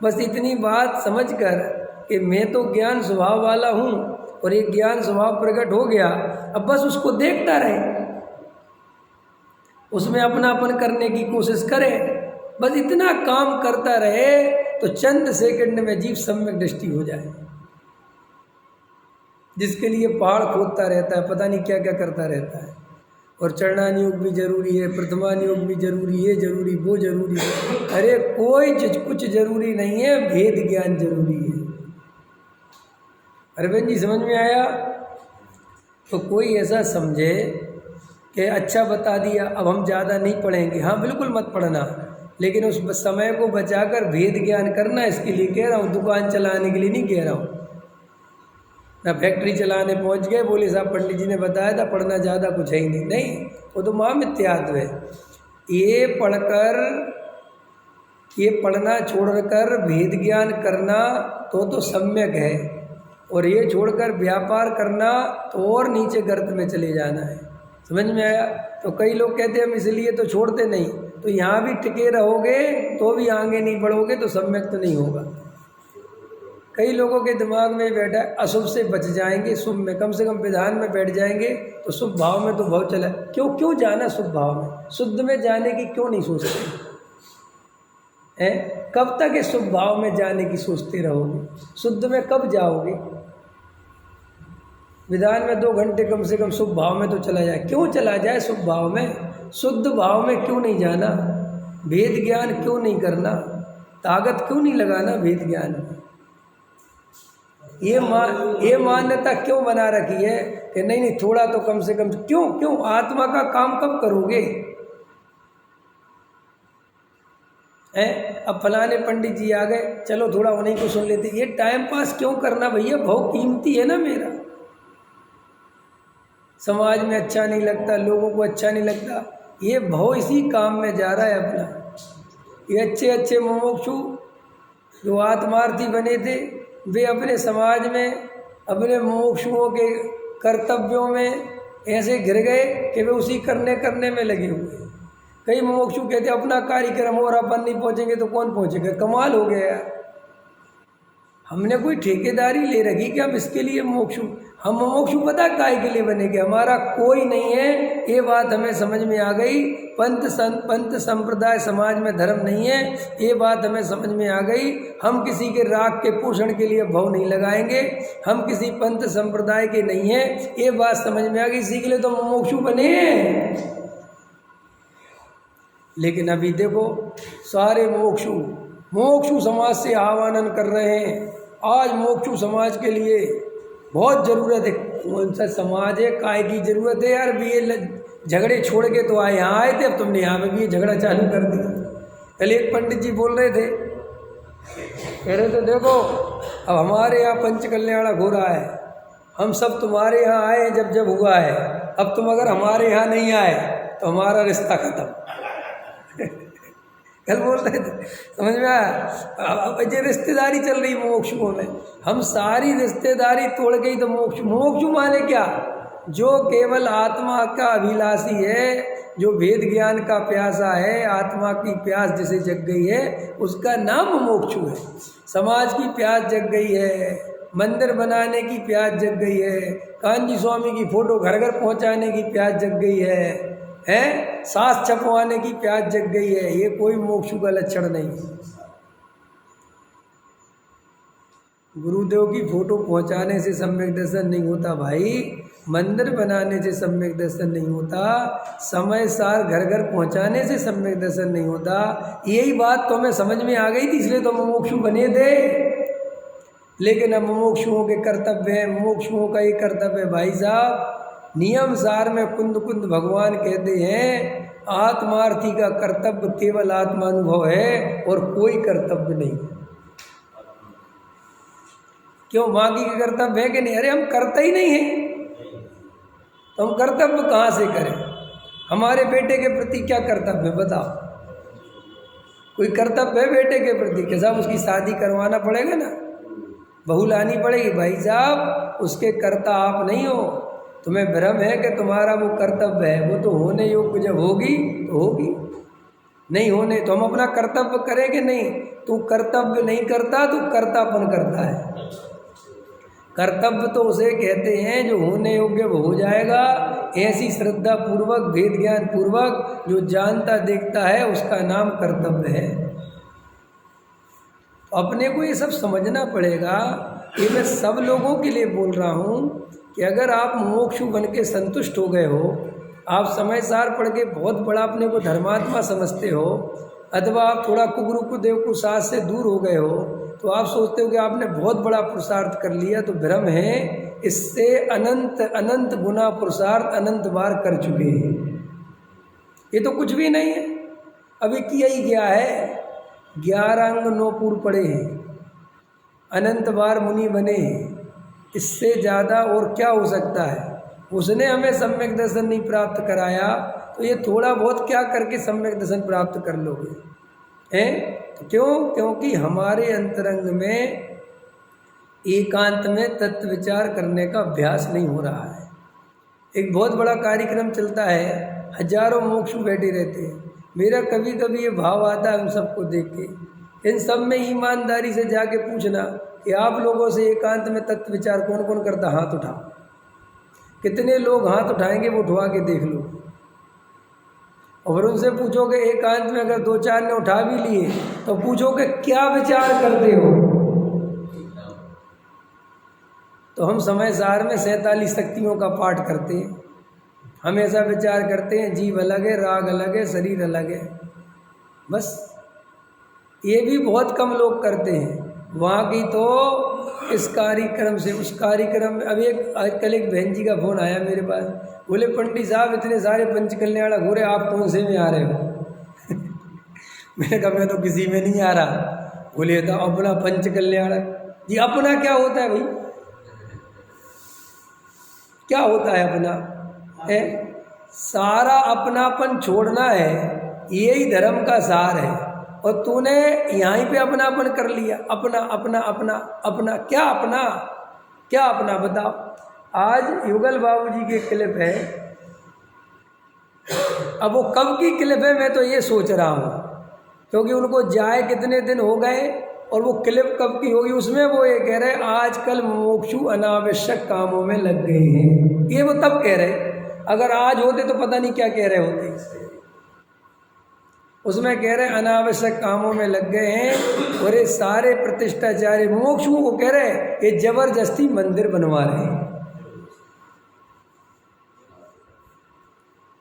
बस इतनी बात समझकर कि मैं तो ज्ञान स्वभाव वाला हूँ और ये ज्ञान स्वभाव प्रकट हो गया, अब बस उसको देखता रहे, उसमें अपनापन करने की कोशिश करे, बस इतना काम करता रहे तो चंद सेकंड में जीव सम्यक दृष्टि हो जाए। जिसके लिए पहाड़ खोदता रहता है, पता नहीं क्या क्या करता रहता है। और चरणान योग भी जरूरी है, प्रथमान योग भी जरूरी है, जरूरी वो जरूरी है। अरे कोई कुछ जरूरी नहीं है, भेद ज्ञान जरूरी है। अरविंद जी समझ में आया? तो कोई ऐसा समझे कि अच्छा बता दिया, अब हम ज़्यादा नहीं पढ़ेंगे, हाँ बिल्कुल मत पढ़ना, लेकिन उस समय को बचाकर भेद ज्ञान करना, इसके लिए कह रहा हूँ। दुकान चलाने के लिए नहीं कह रहा हूँ। ना फैक्ट्री चलाने पहुँच गए, बोले साहब पंडित जी ने बताया था पढ़ना ज़्यादा कुछ है ही नहीं, वो तो महामिथ्यात्व है। ये पढ़कर, ये पढ़ना छोड़कर भेद ज्ञान करना तो सम्यक है, और ये छोड़कर व्यापार करना तो और नीचे गर्त में चले जाना है। समझ में आया? तो कई लोग कहते हैं हम इसलिए तो छोड़ते नहीं, तो यहाँ भी टिके रहोगे तो भी आगे नहीं बढ़ोगे, तो सम्यक तो नहीं होगा। कई लोगों के दिमाग में बैठा है अशुभ से बच जाएंगे, शुभ में कम से कम विधान में बैठ जाएंगे तो शुभ भाव में तो भाव चला। क्यों जाना शुभ भाव में? शुद्ध में जाने की क्यों नहीं सोचते हैं? कब तक इस शुभ भाव में जाने की सोचते रहोगे? शुद्ध में कब जाओगे? विधान में 2 घंटे कम से कम शुभ भाव में तो चला जाए। क्यों चला जाए शुभ भाव में? शुद्ध भाव में क्यों नहीं जाना? भेद ज्ञान क्यों नहीं करना? ताकत क्यों नहीं लगाना भेद ज्ञान में? ये मान्यता क्यों बना रखी है कि नहीं थोड़ा तो कम से कम? क्यों आत्मा का काम कब करोगे? अब फलाने पंडित जी आ गए, चलो थोड़ा उन्हीं को सुन लेते। ये टाइम पास क्यों करना भैया, बहुत कीमती है ना मेरा। समाज में अच्छा नहीं लगता, लोगों को अच्छा नहीं लगता, ये भाव इसी काम में जा रहा है अपना। ये अच्छे अच्छे मुमुक्षु जो आत्मार्थी बने थे, वे अपने समाज में अपने मुमुक्षुओं के कर्तव्यों में ऐसे घिर गए कि वे उसी करने में लगे हुए हैं। कई मुमुक्षु कहते अपना कार्यक्रम हो और अपन नहीं पहुँचेंगे तो कौन पहुँचेगा। कमाल हो गया यार, हमने कोई ठेकेदारी ले रखी कि हम इसके लिए मुमुक्षु, हम मुमुक्षु पता काय के लिए बनेंगे, हमारा कोई नहीं है। ये बात हमें समझ में आ गई। पंथ संप्रदाय समाज में धर्म नहीं है, ये बात हमें समझ में आ गई। हम किसी के राग के पोषण के लिए भाव नहीं लगाएंगे, हम किसी पंथ संप्रदाय के नहीं है, ये बात समझ में आ गई। इसी के लिए तो मुमुक्षु बने हैं। लेकिन अभी देखो सारे मोक्षु समाज से आह्वान कर रहे हैं। आज मोक्षु समाज के लिए बहुत ज़रूरत है। कौन सा समाज है, काय की ज़रूरत है यार। भी ये झगड़े छोड़ के तो आए, यहाँ आए थे, अब तुमने यहाँ पे भी ये झगड़ा चालू कर दिया। कल एक पंडित जी बोल रहे थे, कह रहे थे देखो अब हमारे यहाँ पंच कल्याणक हो रहा है, हम सब तुम्हारे यहाँ आए जब जब हुआ है, अब तुम अगर हमारे यहाँ नहीं आए तो हमारा रिश्ता खत्म। कल बोल रहे थे, समझ में आया। अब ये रिश्तेदारी चल रही मोक्षुओं में, हम सारी रिश्तेदारी तोड़ के ही तो मोक्षु माने क्या, जो केवल आत्मा का अभिलाषी है, जो वेद ज्ञान का प्यासा है, आत्मा की प्यास जिसे जग गई है उसका नाम मोक्षु है। समाज की प्यास जग गई है, मंदिर बनाने की प्यास जग गई है, कान्जी स्वामी की फोटो घर घर पहुंचाने की प्यास जग गई है, सास छपवाने की प्यास जग गई है, ये कोई मोक्षु का लक्षण नहीं है। गुरुदेव की फोटो पहुंचाने से सम्यक दर्शन नहीं होता भाई, मंदिर बनाने से सम्यक दर्शन नहीं होता, समय सार घर घर पहुंचाने से सम्यक दर्शन नहीं होता। यही बात तो हमें समझ में आ गई थी, इसलिए तो मुमुक्षु बने थे। लेकिन अब मुमुक्षुओं के कर्तव्य है, मुमुक्षुओं का ये कर्तव्य है भाई साहब, नियम सार में कुंद कुंद भगवान कहते हैं आत्मार्थी का कर्तव्य केवल आत्मानुभव है और कोई कर्तव्य नहीं। क्यों, बाकी के कर्तव्य है कि नहीं? अरे हम करते ही नहीं हैं तो हम कर्तव्य कहाँ से करें? हमारे बेटे के प्रति क्या कर्तव्य बताओ? कोई कर्तव्य है बेटे के प्रति? कि साहब उसकी शादी करवाना पड़ेगा ना, बहू लानी पड़ेगी। भाई साहब उसके कर्ता आप नहीं हो, तुम्हें भ्रम है कि तुम्हारा वो कर्तव्य है, वो तो होने योग्य जब होगी तो होगी, नहीं होने तो हम अपना कर्तव्य करेंगे नहीं। तू कर्तव्य नहीं करता, तू कर्तापन करता है। कर्तव्य तो उसे कहते हैं जो होने योग्य वो हो जाएगा, ऐसी श्रद्धा पूर्वक वेद ज्ञान पूर्वक जो जानता देखता है उसका नाम कर्तव्य है। अपने को ये सब समझना पड़ेगा। ये मैं सब लोगों के लिए बोल रहा हूँ कि अगर आप मोक्षु बन के संतुष्ट हो गए हो, आप समय सार पढ़ के बहुत बड़ा अपने को धर्मात्मा समझते हो, अथवा आप थोड़ा कुगुरु कुदेव कुशास्त्र से दूर हो गए हो, तो आप सोचते हो कि आपने बहुत बड़ा पुरुषार्थ कर लिया, तो भ्रम है। इससे अनंत अनंत गुना पुरुषार्थ अनंत बार कर चुके हैं। ये तो कुछ भी नहीं है, अभी किया ही गया है। 11 अंग 9 पूर्व पड़े हैं, अनंत बार मुनि बने हैं, इससे ज़्यादा और क्या हो सकता है? उसने हमें सम्यक दर्शन नहीं प्राप्त कराया, तो ये थोड़ा बहुत क्या करके सम्यक दर्शन प्राप्त कर लोगे? तो क्यों? क्योंकि हमारे अंतरंग में एकांत में तत्व विचार करने का अभ्यास नहीं हो रहा है। एक बहुत बड़ा कार्यक्रम चलता है, हजारों मोक्षु बैठे रहते हैं। मेरा कभी कभी ये भाव आता है उन सबको देख के, इन सब में ईमानदारी से जाके पूछना कि आप लोगों से एकांत में तत्व विचार कौन कौन करता? हाथ उठाओ। कितने लोग हाथ उठाएंगे वो उठवा के देख लो। और उनसे पूछोगे एकांत में अगर 2-4 ने उठा भी लिए तो पूछोगे क्या विचार करते हो? तो हम समय सार में 47 शक्तियों का पाठ करते हैं, हम ऐसा विचार करते हैं जीव अलग है, राग अलग है, शरीर अलग है, बस। ये भी बहुत कम लोग करते हैं। वहाँ की तो इस कार्यक्रम से उस कार्यक्रम में, अभी आजकल एक बहन जी का फ़ोन आया मेरे पास, बोले पंडित साहब इतने सारे पंच कल्याणक हो रहे, आप कौन से में आ रहे हो? मैंने कहा मैं तो किसी में नहीं आ रहा। बोले तो अपना पंच कल्याणक जी। अपना क्या होता है भाई? क्या होता है अपना? है सारा अपनापन छोड़ना है, यही धर्म का सार है। और तूने यहीं पे अपनापन कर लिया। अपना अपना अपना अपना, क्या अपना? क्या अपना बताओ? आज युगल बाबूजी की क्लिप है, अब वो कब की क्लिप है मैं तो ये सोच रहा हूँ, क्योंकि उनको जाए कितने दिन हो गए और वो क्लिप कब की होगी। उसमें वो ये कह रहे आजकल मोक्षु अनावश्यक कामों में लग गए हैं, ये वो तब कह रहे। अगर आज होते तो पता नहीं क्या कह रहे होते। उसमें कह रहे अनावश्यक कामों में लग गए हैं और ये सारे प्रतिष्ठाचार्य मोक्षुओं को कह रहे ये जबरदस्ती मंदिर बनवा रहे हैं।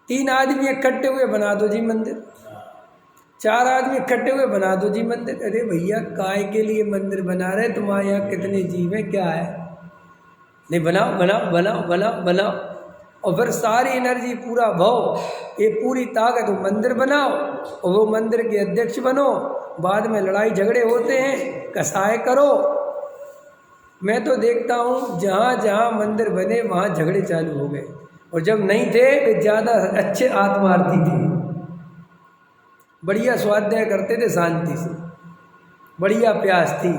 3 आदमी इकट्ठे हुए बना दो जी मंदिर, 4 आदमी इकट्ठे हुए बना दो जी मंदिर। अरे भैया काय के लिए मंदिर बना रहे? तुम्हारे यहाँ कितने जीव हैं, क्या है? नहीं, बनाओ बनाओ बनाओ बनाओ बनाओ, और फिर सारी एनर्जी, पूरा भाव, ये पूरी ताकत मंदिर बनाओ और वो मंदिर के अध्यक्ष बनो। बाद में लड़ाई झगड़े होते हैं, कसाय करो। मैं तो देखता हूँ जहाँ जहाँ मंदिर बने वहाँ झगड़े चालू हो गए, और जब नहीं थे वे ज़्यादा अच्छे आत्मार्थी थे, बढ़िया स्वाध्याय करते थे शांति से, बढ़िया प्यास थी,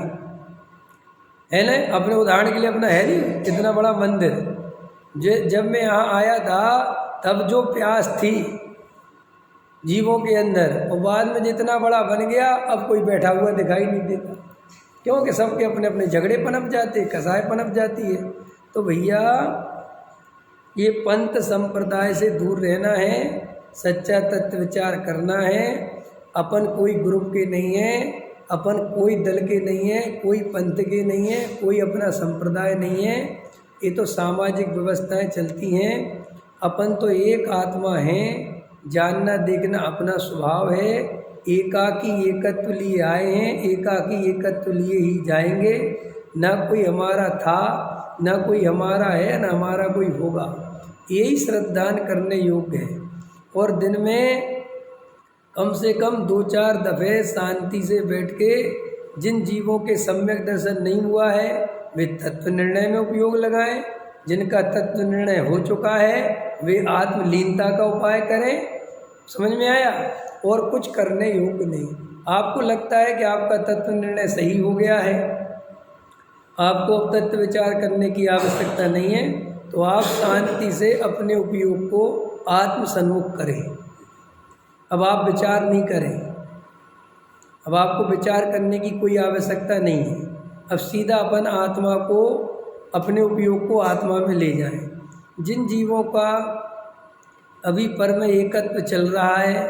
है ना? अपने उदाहरण के लिए अपना है नहीं इतना बड़ा मंदिर, जब मैं यहाँ आया था तब जो प्यास थी जीवों के अंदर, और बाद में जितना बड़ा बन गया अब कोई बैठा हुआ दिखाई नहीं देता, क्योंकि सबके अपने अपने झगड़े पनप जाते, कसाय पनप जाती है। तो भैया ये पंथ संप्रदाय से दूर रहना है, सच्चा तत्व विचार करना है। अपन कोई ग्रुप के नहीं है, अपन कोई दल के नहीं है, कोई पंथ के नहीं है, कोई अपना संप्रदाय नहीं है। ये तो सामाजिक व्यवस्थाएं चलती हैं। अपन तो एक आत्मा हैं, जानना देखना अपना स्वभाव है। एकाकी एकत्व लिए आए हैं, एकाकी एकत्व लिए ही जाएंगे। ना कोई हमारा था, ना कोई हमारा है, ना हमारा कोई होगा। यही श्रद्धान करने योग्य है। और दिन में कम से कम 2-4 दफ़े शांति से बैठ के जिन जीवों के सम्यक दर्शन नहीं हुआ है वे तत्व निर्णय में उपयोग लगाएं। जिनका तत्व निर्णय हो चुका है वे आत्मलीनता का उपाय करें। समझ में आया? और कुछ करने योग्य नहीं। आपको लगता है कि आपका तत्व निर्णय सही हो गया है, आपको अब तत्व विचार करने की आवश्यकता नहीं है, तो आप शांति से अपने उपयोग को आत्मसन्मुख करें। अब आप विचार नहीं करें, अब आपको विचार करने की कोई आवश्यकता नहीं है। अब सीधा अपन आत्मा को, अपने उपयोग को आत्मा में ले जाएं। जिन जीवों का अभी परम एकत्व चल रहा है,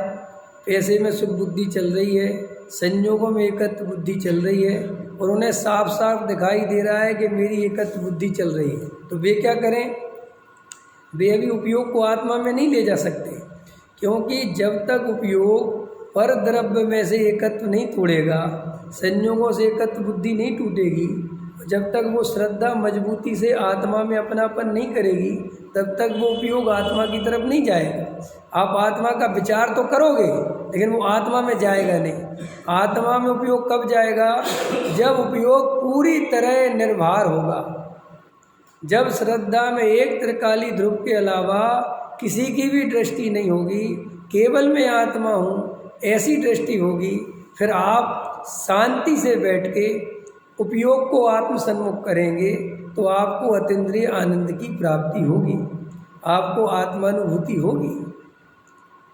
पैसे में सुख बुद्धि चल रही है, संयोगों में एकत्व बुद्धि चल रही है, और उन्हें साफ साफ दिखाई दे रहा है कि मेरी एकत्व बुद्धि चल रही है, तो वे क्या करें? वे अभी उपयोग को आत्मा में नहीं ले जा सकते, क्योंकि जब तक उपयोग पर द्रव्य में से एकत्व नहीं तोड़ेगा, संयोगों से एकत्व बुद्धि नहीं टूटेगी, जब तक वो श्रद्धा मजबूती से आत्मा में अपनापन नहीं करेगी, तब तक वो उपयोग आत्मा की तरफ नहीं जाएगा। आप आत्मा का विचार तो करोगे, लेकिन वो आत्मा में जाएगा नहीं। आत्मा में उपयोग कब जाएगा? जब उपयोग पूरी तरह निर्भर होगा, जब श्रद्धा में एक त्रिकाली ध्रुव के अलावा किसी की भी दृष्टि नहीं होगी, केवल मैं आत्मा हूँ ऐसी दृष्टि होगी, फिर आप शांति से बैठ के उपयोग को आत्मसन्मुख करेंगे तो आपको अतीन्द्रिय आनंद की प्राप्ति होगी, आपको आत्मानुभूति होगी।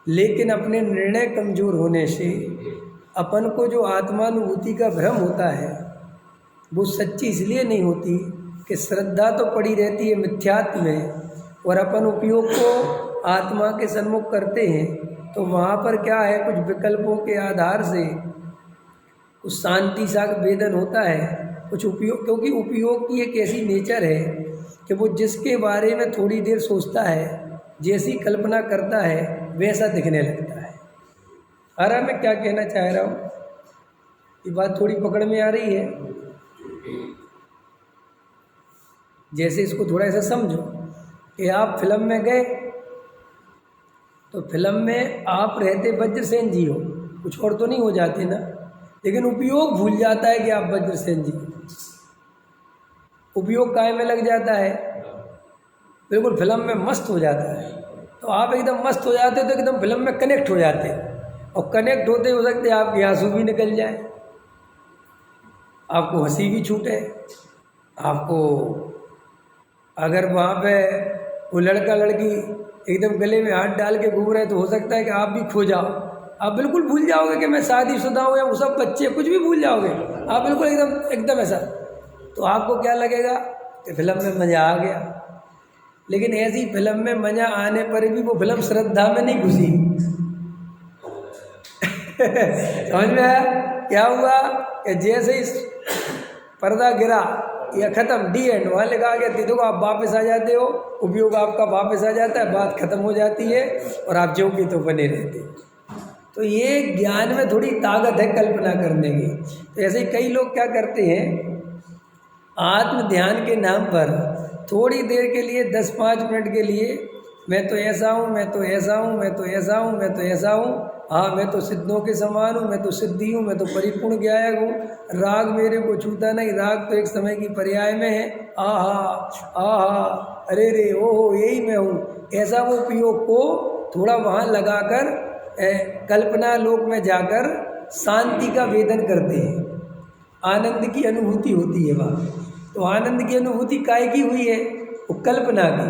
लेकिन अपने निर्णय कमज़ोर होने से अपन को जो आत्मानुभूति का भ्रम होता है वो सच्ची इसलिए नहीं होती कि श्रद्धा तो पड़ी रहती है मिथ्यात्व में, और अपन उपयोग को आत्मा के सन्मुख करते हैं, तो वहाँ पर क्या है, कुछ विकल्पों के आधार से कुछ शांति सा वेदन होता है, कुछ उपयोग, क्योंकि उपयोग की एक ऐसी नेचर है कि वो जिसके बारे में थोड़ी देर सोचता है, जैसी कल्पना करता है वैसा दिखने लगता है। अरे मैं क्या कहना चाह रहा हूँ, ये बात थोड़ी पकड़ में आ रही है? जैसे इसको थोड़ा ऐसा समझो कि आप फिल्म में गए, तो फिल्म में आप रहते वज्रसेन जी हो कुछ और तो नहीं हो जाते ना। लेकिन उपयोग भूल जाता है कि आप वज्रसेन जी, उपयोग काय में लग जाता है, बिल्कुल फिल्म में मस्त हो जाता है। तो आप एकदम मस्त हो जाते हो तो एकदम फिल्म में कनेक्ट हो जाते हैं, और कनेक्ट होते हो सकते आपके आंसू भी निकल जाए, आपको हंसी भी छूटे, आपको अगर वहाँ पे वो लड़का लड़की एकदम गले में हाथ डाल के घूम रहे हैं तो हो सकता है कि आप भी खो जाओ। आप बिल्कुल भूल जाओगे कि मैं शादीशुदा हूँ या वो सब बच्चे, कुछ भी भूल जाओगे आप, बिल्कुल एकदम एकदम ऐसा। तो आपको क्या लगेगा कि फिल्म में मज़ा आ गया। लेकिन ऐसी फिल्म में मज़ा आने पर भी वो फिल्म श्रद्धा में नहीं घुसी। समझ में आया क्या हुआ कि जैसे ही पर्दा गिरा या ख़त्म, डी एंड, वहाँ लिखा गया देखो आप वापस आ जाते हो, उपयोग आपका वापस आ जाता है, बात खत्म हो जाती है और आप जो भी तो बने रहते हो। तो ये ज्ञान में थोड़ी ताकत है कल्पना करने की। तो ऐसे ही कई लोग क्या करते हैं, आत्म ध्यान के नाम पर थोड़ी देर के लिए 10-5 मिनट के लिए मैं तो ऐसा हूँ, मैं तो ऐसा हूँ, मैं तो ऐसा हूँ, मैं तो ऐसा हूँ, हाँ मैं तो सिद्धों के समान हूँ, मैं तो सिद्धि हूँ, मैं तो परिपूर्ण ज्ञायक हूँ, राग मेरे को छूता नहीं, राग तो एक समय की पर्याय में है, आहा आहा अरे रे ओहो यही मैं हूँ। ऐसा वो उपयोग को थोड़ा वहाँ लगाकर कल्पना लोक में जाकर शांति का वेदन करते हैं, आनंद की अनुभूति होती है वहाँ। तो आनंद की अनुभूति काय की हुई है, वो कल्पना की,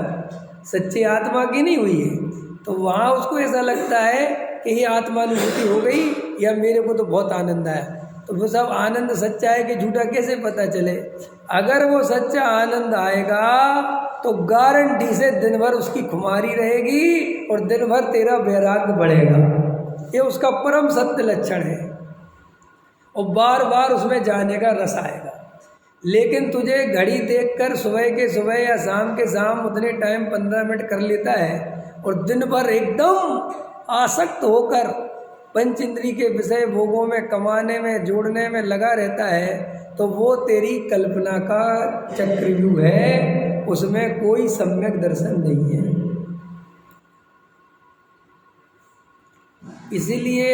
सच्चे आत्मा की नहीं हुई है। तो वहाँ उसको ऐसा लगता है कि ये आत्मानुभूति हो गई या मेरे को तो बहुत आनंद आया। तो वो सब आनंद सच्चा है कि झूठा कैसे पता चले। अगर वो सच्चा आनंद आएगा तो गारंटी से दिन भर उसकी खुमारी रहेगी और दिन भर तेरा वैराग्य बढ़ेगा। ये उसका परम सत्य लक्षण है और बार बार उसमें जाने का रस आएगा। लेकिन तुझे घड़ी देखकर सुबह के सुबह या शाम के शाम उतने टाइम 15 मिनट कर लेता है और दिन भर एकदम आसक्त होकर पंच इंद्री के विषय भोगों में, कमाने में, जोड़ने में लगा रहता है, तो वो तेरी कल्पना का चक्रव्यूह है, उसमें कोई सम्यक दर्शन नहीं है। इसीलिए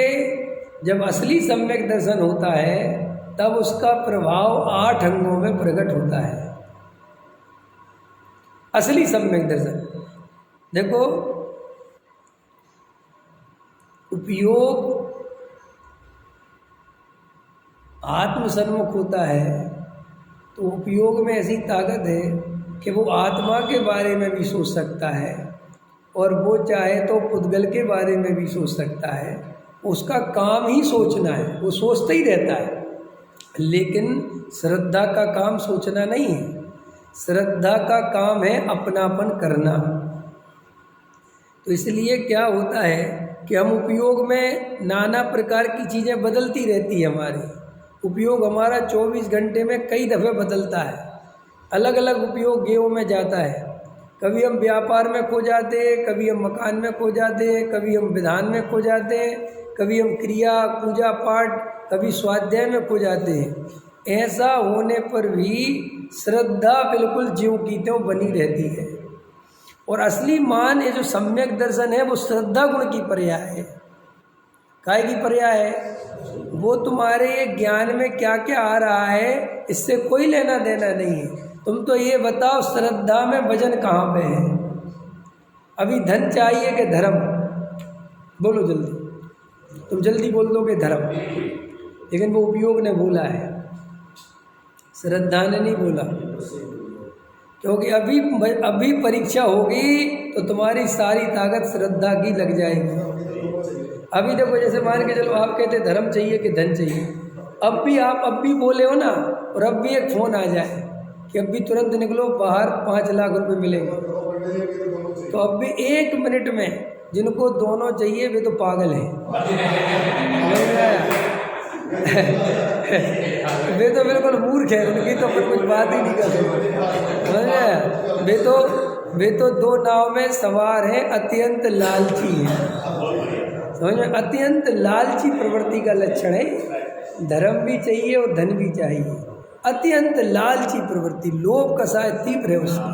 जब असली सम्यक दर्शन होता है तब उसका प्रभाव 8 अंगों में प्रकट होता है। असली सम्यक दर्शन देखो, उपयोग आत्मसन्मुख होता है तो उपयोग में ऐसी ताकत है कि वो आत्मा के बारे में भी सोच सकता है और वो चाहे तो पुद्गल के बारे में भी सोच सकता है। उसका काम ही सोचना है, वो सोचता ही रहता है। लेकिन श्रद्धा का काम सोचना नहीं है, श्रद्धा का काम है अपनापन करना। तो इसलिए क्या होता है कि हम उपयोग में नाना प्रकार की चीज़ें बदलती रहती है हमारी। उपयोग हमारा 24 घंटे में कई दफ़े बदलता है, अलग अलग उपयोग गेयों में जाता है। कभी हम व्यापार में खो जाते हैं, कभी हम मकान में खो जाते हैं, कभी हम विधान में खो जाते हैं, कभी हम क्रिया पूजा पाठ, कभी स्वाध्याय में खो जाते हैं। ऐसा होने पर भी श्रद्धा बिल्कुल ज्यों की त्यों बनी रहती है। और असली मान ये जो सम्यक दर्शन है वो श्रद्धा गुण की पर्याय है। काय की पर्याय है? वो तुम्हारे ये ज्ञान में क्या क्या आ रहा है इससे कोई लेना देना नहीं है। तुम तो ये बताओ श्रद्धा में वजन कहाँ पे है? अभी धन चाहिए कि धर्म? बोलो जल्दी, तुम जल्दी बोल दोगे धर्म, लेकिन वो उपयोग ने बोला है, श्रद्धा ने नहीं बोला। क्योंकि अभी परीक्षा होगी तो तुम्हारी सारी ताकत श्रद्धा की लग जाएगी। अभी देखो, जैसे मान के चलो आप कहते धर्म चाहिए कि धन चाहिए, अब भी बोले हो ना, और अब भी एक फ़ोन आ जाए कि अब भी तुरंत निकलो बाहर 5 लाख रुपए मिलेंगे, तो अब भी 1 मिनट में जिनको दोनों चाहिए वे तो पागल हैं। वे तो बिल्कुल मूर्ख है, उनकी तो फिर कुछ बात ही नहीं कर सकते। वे तो 2 नाव में सवार हैं, अत्यंत लालची हैं। समझ में? अत्यंत लालची प्रवृत्ति का लक्षण है। धर्म भी चाहिए और धन भी चाहिए, अत्यंत लालची प्रवृत्ति, लोभ का साय तीव्र है उसकी।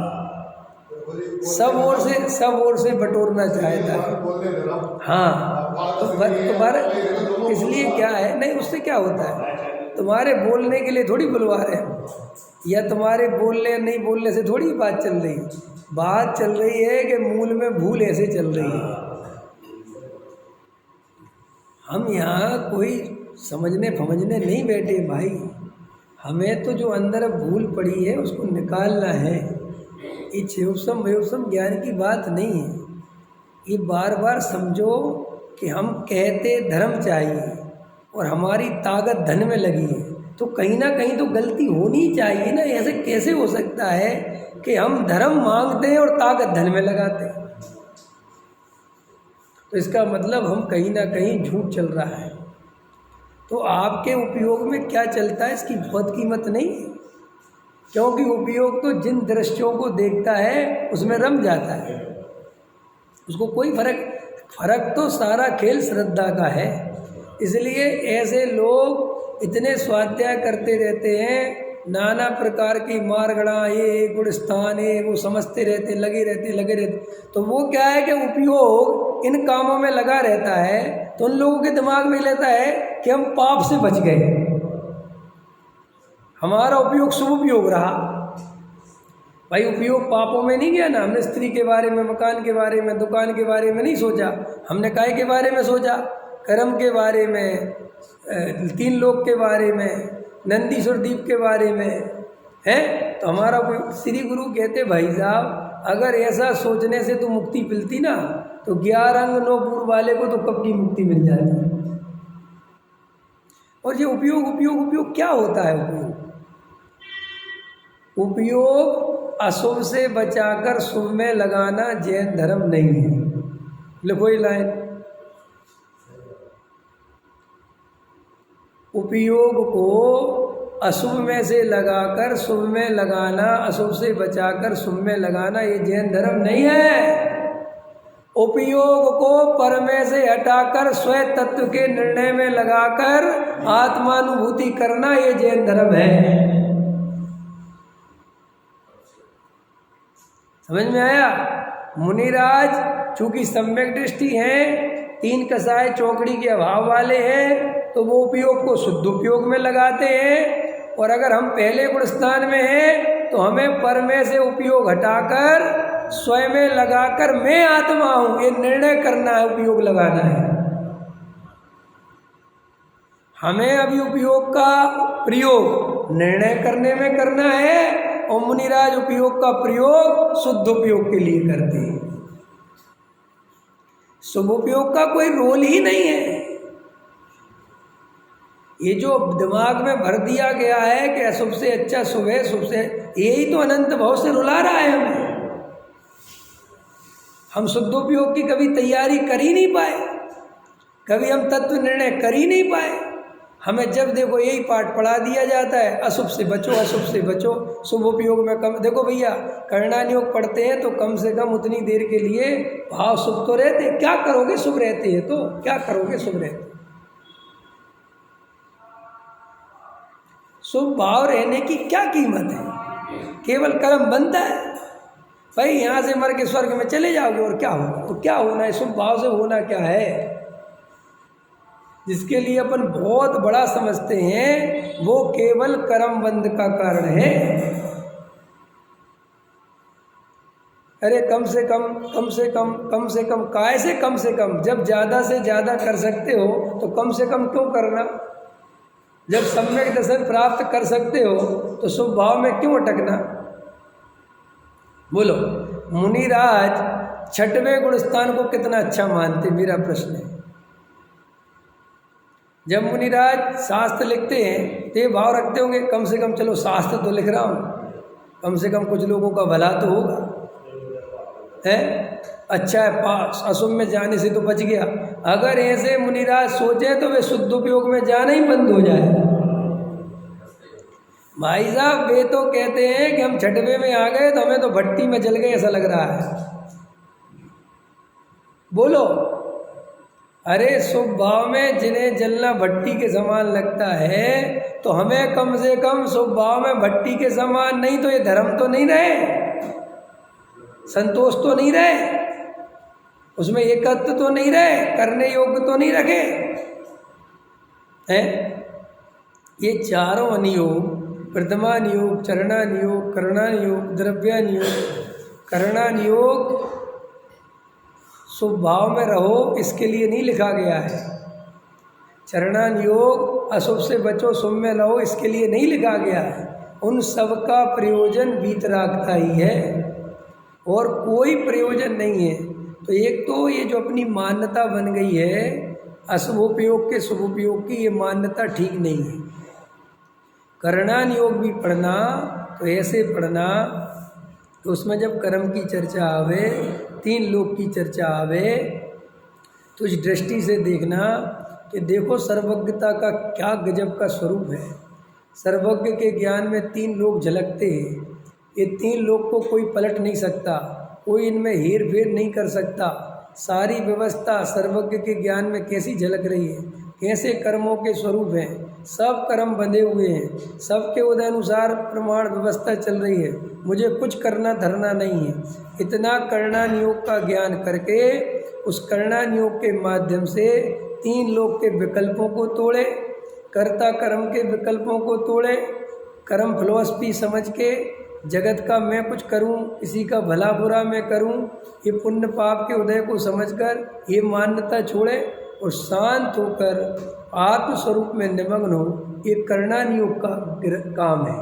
सब ओर से बटोरना चाहता है। हाँ, तो तुम्हारे इसलिए क्या है, नहीं उससे क्या होता है, तुम्हारे बोलने के लिए थोड़ी बुलवा रहे हैं, या तुम्हारे बोलने नहीं बोलने से थोड़ी बात चल रही है। बात चल रही है कि मूल में भूल ऐसे चल रही है। हम यहाँ कोई समझने समझने नहीं बैठे भाई, हमें तो जो अंदर भूल पड़ी है उसको निकालना है। ये क्षयोपम वयोपम ज्ञान की बात नहीं है। ये बार बार समझो कि हम कहते धर्म चाहिए और हमारी ताकत धन में लगी है, तो कहीं ना कहीं तो गलती होनी चाहिए ना। ऐसे कैसे हो सकता है कि हम धर्म मांगते हैं और ताकत धन में लगाते हैं? तो इसका मतलब हम कहीं ना कहीं झूठ चल रहा है। तो आपके उपयोग में क्या चलता है इसकी बहुत कीमत नहीं है, क्योंकि उपयोग तो जिन दृश्यों को देखता है उसमें रम जाता है, उसको कोई फर्क तो सारा खेल श्रद्धा का है। इसलिए ऐसे लोग इतने स्वाध्याय करते रहते हैं, नाना प्रकार की मारगड़ा, ये गुण स्थान, ये वो समझते रहते, लगे रहते। तो वो क्या है कि उपयोग इन कामों में लगा रहता है, तो उन लोगों के दिमाग में लेता है कि हम पाप से बच गए, हमारा उपयोग शुभ उपयोग रहा। भाई उपयोग पापों में नहीं गया ना। हमने स्त्री के बारे में, मकान के बारे में, दुकान के बारे में नहीं सोचा, हमने काय के बारे में सोचा, कर्म के बारे में, 3 लोक के बारे में, नंदीश्वर द्वीप के बारे में है। तो हमारा श्री गुरु कहते भाई साहब, अगर ऐसा सोचने से तो मुक्ति मिलती ना, तो 11 अंग 9 पूर्व वाले को तो कब की मुक्ति मिल जाती। और ये उपयोग क्या होता है? उपयोग अशुभ से बचाकर शुभ में लगाना जैन धर्म नहीं है। लिखो ये लाइन, उपयोग को अशुभ में से लगाकर शुभ में लगाना, अशुभ से बचाकर शुभ में लगाना, ये जैन धर्म नहीं है। उपयोग को पर में से हटाकर स्वयं तत्व के निर्णय में लगाकर आत्मानुभूति करना, ये जैन धर्म है। समझ में आया? मुनिराज चूंकि सम्यक दृष्टि हैं, 3 कसाय चौकड़ी के अभाव वाले हैं, तो वो उपयोग को शुद्ध उपयोग में लगाते हैं। और अगर हम पहले गुण स्थान में हैं, तो हमें पर में से उपयोग हटाकर स्वयं में लगाकर मैं आत्मा हूं, ये निर्णय करना है, उपयोग लगाना है। हमें अभी उपयोग का प्रयोग निर्णय करने में करना है, और मुनिराज उपयोग का प्रयोग शुद्ध उपयोग के लिए करते हैं। शुभ उपयोग का कोई रोल ही नहीं है। ये जो दिमाग में भर दिया गया है कि अशुभ से अच्छा शुभ है, शुभ से, यही तो अनंत भाव से रुला रहा है हमें। हम शुद्ध उपयोग की कभी तैयारी कर ही नहीं पाए, कभी हम तत्व निर्णय कर ही नहीं पाए। हमें जब देखो यही पाठ पढ़ा दिया जाता है, अशुभ से बचो, अशुभ से बचो, शुभ उपयोग में कम। देखो भैया, करणान योग पढ़ते हैं तो कम से कम उतनी देर के लिए भाव शुभ तो रहते। क्या करोगे शुभ रहते हैं तो क्या करोगे शुभ रहते? शुभ भाव रहने की क्या कीमत है? केवल कर्म बनता है। भाई यहाँ से मर के स्वर्ग में चले जाओगे और क्या होगा? तो क्या होना है? शुभ भाव से होना क्या है? जिसके लिए अपन बहुत बड़ा समझते हैं, वो केवल कर्म बंध का कारण है। अरे कम से कम काय से कम से कम, जब ज़्यादा से ज़्यादा कर सकते हो तो कम से कम क्यों करना? जब सम्यक दर्शन प्राप्त कर सकते हो तो शुभ भाव में क्यों अटकना? बोलो, मुनिराज 6वें गुण स्थान को कितना अच्छा मानते? मेरा प्रश्न है। जब मुनिराज शास्त्र लिखते हैं तो ये भाव रखते होंगे, कम से कम चलो शास्त्र तो लिख रहा हूँ, कम से कम कुछ लोगों का भला तो होगा, है अच्छा है, पास अशुभ में जाने से तो बच गया। अगर ऐसे मुनिराज सोचे तो वे शुद्ध उपयोग में जाना ही बंद हो जाए। भाई साहब, वे तो कहते हैं कि हम 6वें में आ गए तो हमें तो भट्टी में जल गए ऐसा लग रहा है। बोलो, अरे शुभ भाव में जिन्हें जलना भट्टी के समान लगता है, तो हमें कम से कम शुभ भाव में भट्टी के समान नहीं तो ये धर्म तो नहीं रहे। संतोष तो नहीं रहे, उसमें एकत्व तो नहीं रहे, करने योग्य तो नहीं रखे हैं। ये चारों अनियोग, प्रथमानियोग, चरणानियोग, करणानियोग, द्रव्यानियोग, करणानियोग स्वभाव में रहो इसके लिए नहीं लिखा गया है। चरणानियोग अशुभ से बचो शुभ में रहो इसके लिए नहीं लिखा गया है। उन सब का प्रयोजन वीतरागता ही है और कोई प्रयोजन नहीं है। तो एक तो ये जो अपनी मान्यता बन गई है अशुभोपयोग के शुभोपयोग की, ये मान्यता ठीक नहीं है। करणानियोग भी पढ़ना तो ऐसे पढ़ना तो उसमें जब कर्म की चर्चा आवे, तीन लोक की चर्चा आवे, तो इस दृष्टि से देखना कि देखो सर्वज्ञता का क्या गजब का स्वरूप है। सर्वज्ञ के ज्ञान में तीन लोक झलकते हैं। ये तीन लोक को कोई पलट नहीं सकता, कोई इनमें हेर फेर नहीं कर सकता। सारी व्यवस्था सर्वज्ञ के ज्ञान में कैसी झलक रही है, कैसे कर्मों के स्वरूप हैं, सब कर्म बंधे हुए हैं, सबके उदय अनुसार प्रमाण व्यवस्था चल रही है, मुझे कुछ करना धरना नहीं है। इतना करणानियोग का ज्ञान करके उस करणानियोग के माध्यम से तीन लोक के विकल्पों को तोड़े, कर्ता कर्म के विकल्पों को तोड़े, कर्म फिलॉसफी समझ के जगत का मैं कुछ करूं, किसी का भला बुरा मैं करूं, ये पुण्य पाप के उदय को समझकर ये मान्यता छोड़े और शांत होकर आत्मस्वरूप में निमग्न हो। ये करणानियोग का काम है।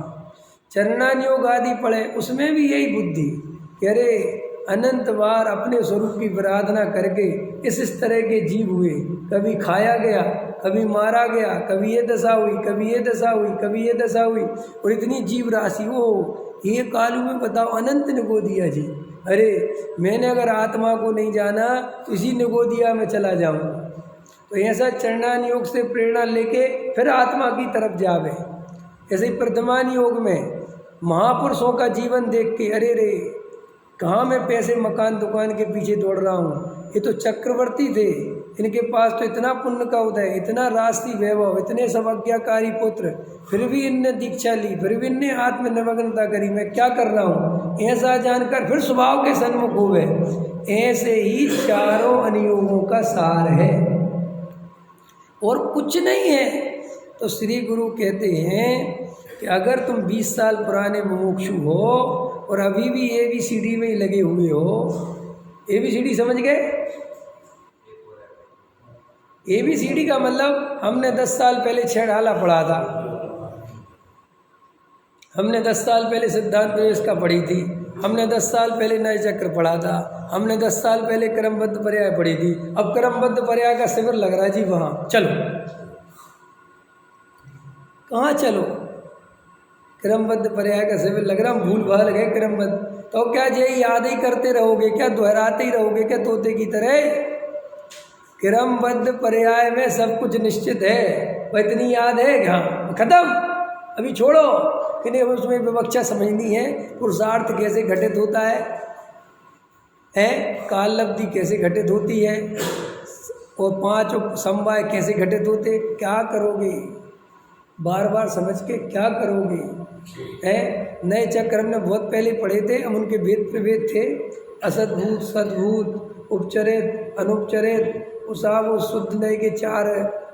चरणानियोग आदि पढ़े उसमें भी यही बुद्धि कि अरे अनंत बार अपने स्वरूप की आराधना करके इस तरह के जीव हुए, कभी खाया गया, कभी मारा गया, कभी ये दशा हुई, कभी ये दशा हुई, कभी ये दशा हुई, और इतनी जीव राशि हो ये कालू में बताओ अनंत निगोदिया जी। अरे मैंने अगर आत्मा को नहीं जाना तो इसी निगोदिया में चला जाऊंगा। तो ऐसा चरणानियोग से प्रेरणा लेके फिर आत्मा की तरफ जावे। ऐसे ही प्रथमानियोग में महापुरुषों का जीवन देख के अरे रे कहाँ मैं पैसे मकान दुकान के पीछे दौड़ रहा हूँ, ये तो चक्रवर्ती थे, इनके पास तो इतना पुण्य का उदय, इतना राष्ट्रीय वैभव, इतने सब आज्ञाकारी पुत्र, फिर भी इनने दीक्षा ली, फिर भी इनने आत्मनिमग्नता करी, मैं क्या कर रहा हूँ, ऐसा जानकर फिर स्वभाव के सन्मुख हुए। ऐसे ही चारों अनियोगों का सार है और कुछ नहीं है। तो श्री गुरु कहते हैं कि अगर तुम 20 साल पुराने मुमुक्षु हो और अभी भी ABCD में ही लगे हुए हो, ABCD समझ गए? ABCD का मतलब हमने 10 साल पहले छेड़ाला पढ़ा था, हमने 10 साल पहले सिद्धांत प्रवेश का पढ़ी थी, हमने 10 साल पहले नए चक्र पढ़ा था, हमने 10 साल पहले क्रमबद्ध पर्याय पढ़ी थी। अब क्रमबद्ध पर्याय का शिविर लग रहा है जी, वहाँ चलो। कहाँ चलो? क्रमबद्ध पर्याय का शिविर लग रहा, हम भूल भाल गए क्रमबद्ध। तो क्या ये याद ही करते रहोगे क्या, दोहराते ही रहोगे क्या तोते की तरह? क्रमबद्ध पर्याय में सब कुछ निश्चित है, वह इतनी याद है क्या? खत्म, अभी छोड़ो कि नहीं, उसमें विवक्षा समझनी है। पुरुषार्थ कैसे घटित होता है, काल लब्धि कैसे घटित होती है, और 5 समवाय कैसे घटित होते, क्या करोगे? बार बार समझ के क्या करोगे? नए चक्र हमने बहुत पहले पढ़े थे, हम उनके भेद प्रभेद थे, असद्भूत, सद्भूत, उपचरित, अनुपचरित, उसाव शुद्ध नए के 4,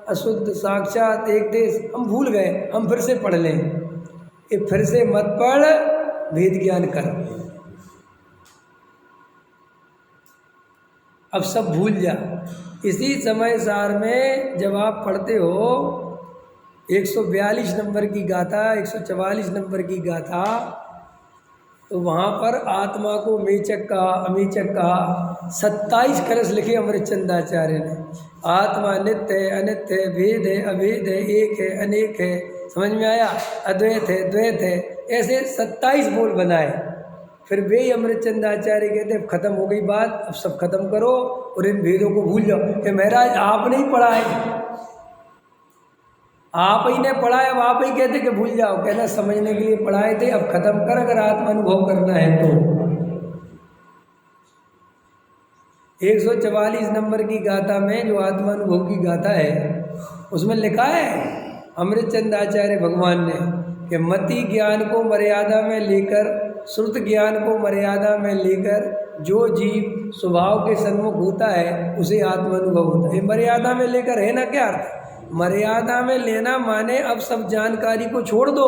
अशुद्ध, साक्षात, एक देश, हम भूल गए, हम फिर से पढ़ लें। ये फिर से मत पढ़, भेद ज्ञान कर, अब सब भूल जा। इसी समय सार में जब आप पढ़ते हो 142 नंबर की गाथा, 144 नंबर की गाथा, तो वहाँ पर आत्मा को मेचक कहा, अमेचक कहा, 27 कलश लिखे अमृतचंदाचार्य ने। आत्मा नित्य है, अनित्य है, भेद है, अभेद है, एक है, अनेक है, समझ में आया? अद्वैत है, द्वैत है, ऐसे 27 बोल बनाए। फिर वे अमृतचंदाचार्य कहते हैं खत्म हो गई बात, अब सब खत्म करो और इन भेदों को भूल जाओ। कि महाराज आपने ही पढ़ा है, आप ही ने पढ़ा है, अब आप ही कहते कि भूल जाओ। कहना समझने के लिए पढ़ाए थे, अब खत्म कर, अगर आत्मा अनुभव करना है तो। 144 नंबर की गाथा में जो आत्मा अनुभव की गाथा है, उसमें लिखा है अमृतचंदाचार्य भगवान ने कि मति ज्ञान को मर्यादा में लेकर, श्रुत ज्ञान को मर्यादा में लेकर जो जीव स्वभाव के सन्मुख होता है उसे आत्मानुभव होता है। मर्यादा में लेकर है ना, क्या अर्थ? मर्यादा में लेना माने अब सब जानकारी को छोड़ दो,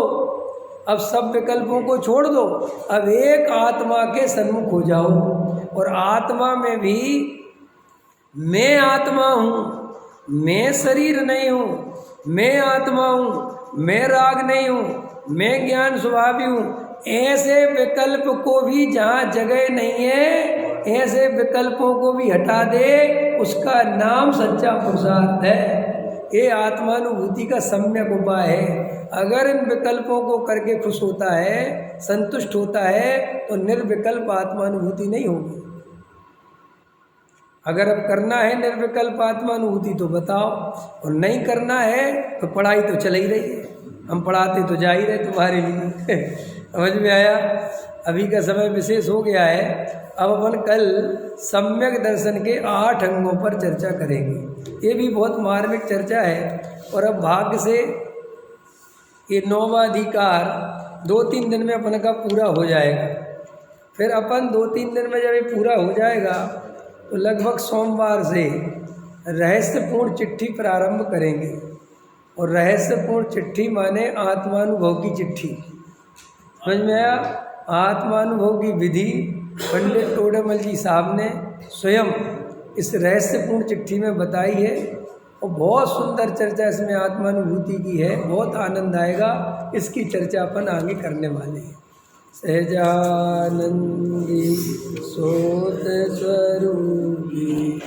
अब सब विकल्पों को छोड़ दो, अब एक आत्मा के सन्मुख हो जाओ। और आत्मा में भी मैं आत्मा हूँ, मैं शरीर नहीं हूँ, मैं आत्मा हूँ, मैं राग नहीं हूँ, मैं ज्ञान स्वभावी हूँ। ऐसे विकल्प को भी जहाँ जगह नहीं है, ऐसे विकल्पों को भी हटा दे, उसका नाम सच्चा पुरुषार्थ है। ये आत्मानुभूति का सम्यक उपाय है। अगर इन विकल्पों को करके खुश होता है, संतुष्ट होता है, तो निर्विकल्प आत्मानुभूति नहीं होगी। अगर अब करना है निर्विकल्प आत्मानुभूति तो बताओ, और नहीं करना है तो पढ़ाई तो चल ही रही है, हम पढ़ाते तो जा ही रहे तुम्हारे लिए। समझ में आया? अभी का समय विशेष हो गया है। अब अपन कल सम्यक दर्शन के 8 अंगों पर चर्चा करेंगे। ये भी बहुत मार्मिक चर्चा है। और अब भाग्य से ये 9वां अधिकार 2-3 दिन में अपन का पूरा हो जाएगा। फिर अपन 2-3 दिन में जब ये पूरा हो जाएगा तो लगभग सोमवार से रहस्यपूर्ण चिट्ठी प्रारंभ करेंगे। और रहस्यपूर्ण चिट्ठी माने आत्मानुभव की चिट्ठी। समझ में आया? आत्मानुभव की विधि पंडित टोडेमल जी साहब ने स्वयं इस रहस्यपूर्ण चिट्ठी में बताई है। और बहुत सुंदर चर्चा इसमें आत्मानुभूति की है, बहुत आनंद आएगा। इसकी चर्चा अपन आगे करने वाले हैं। सहजानंदी सोत स्वरूपी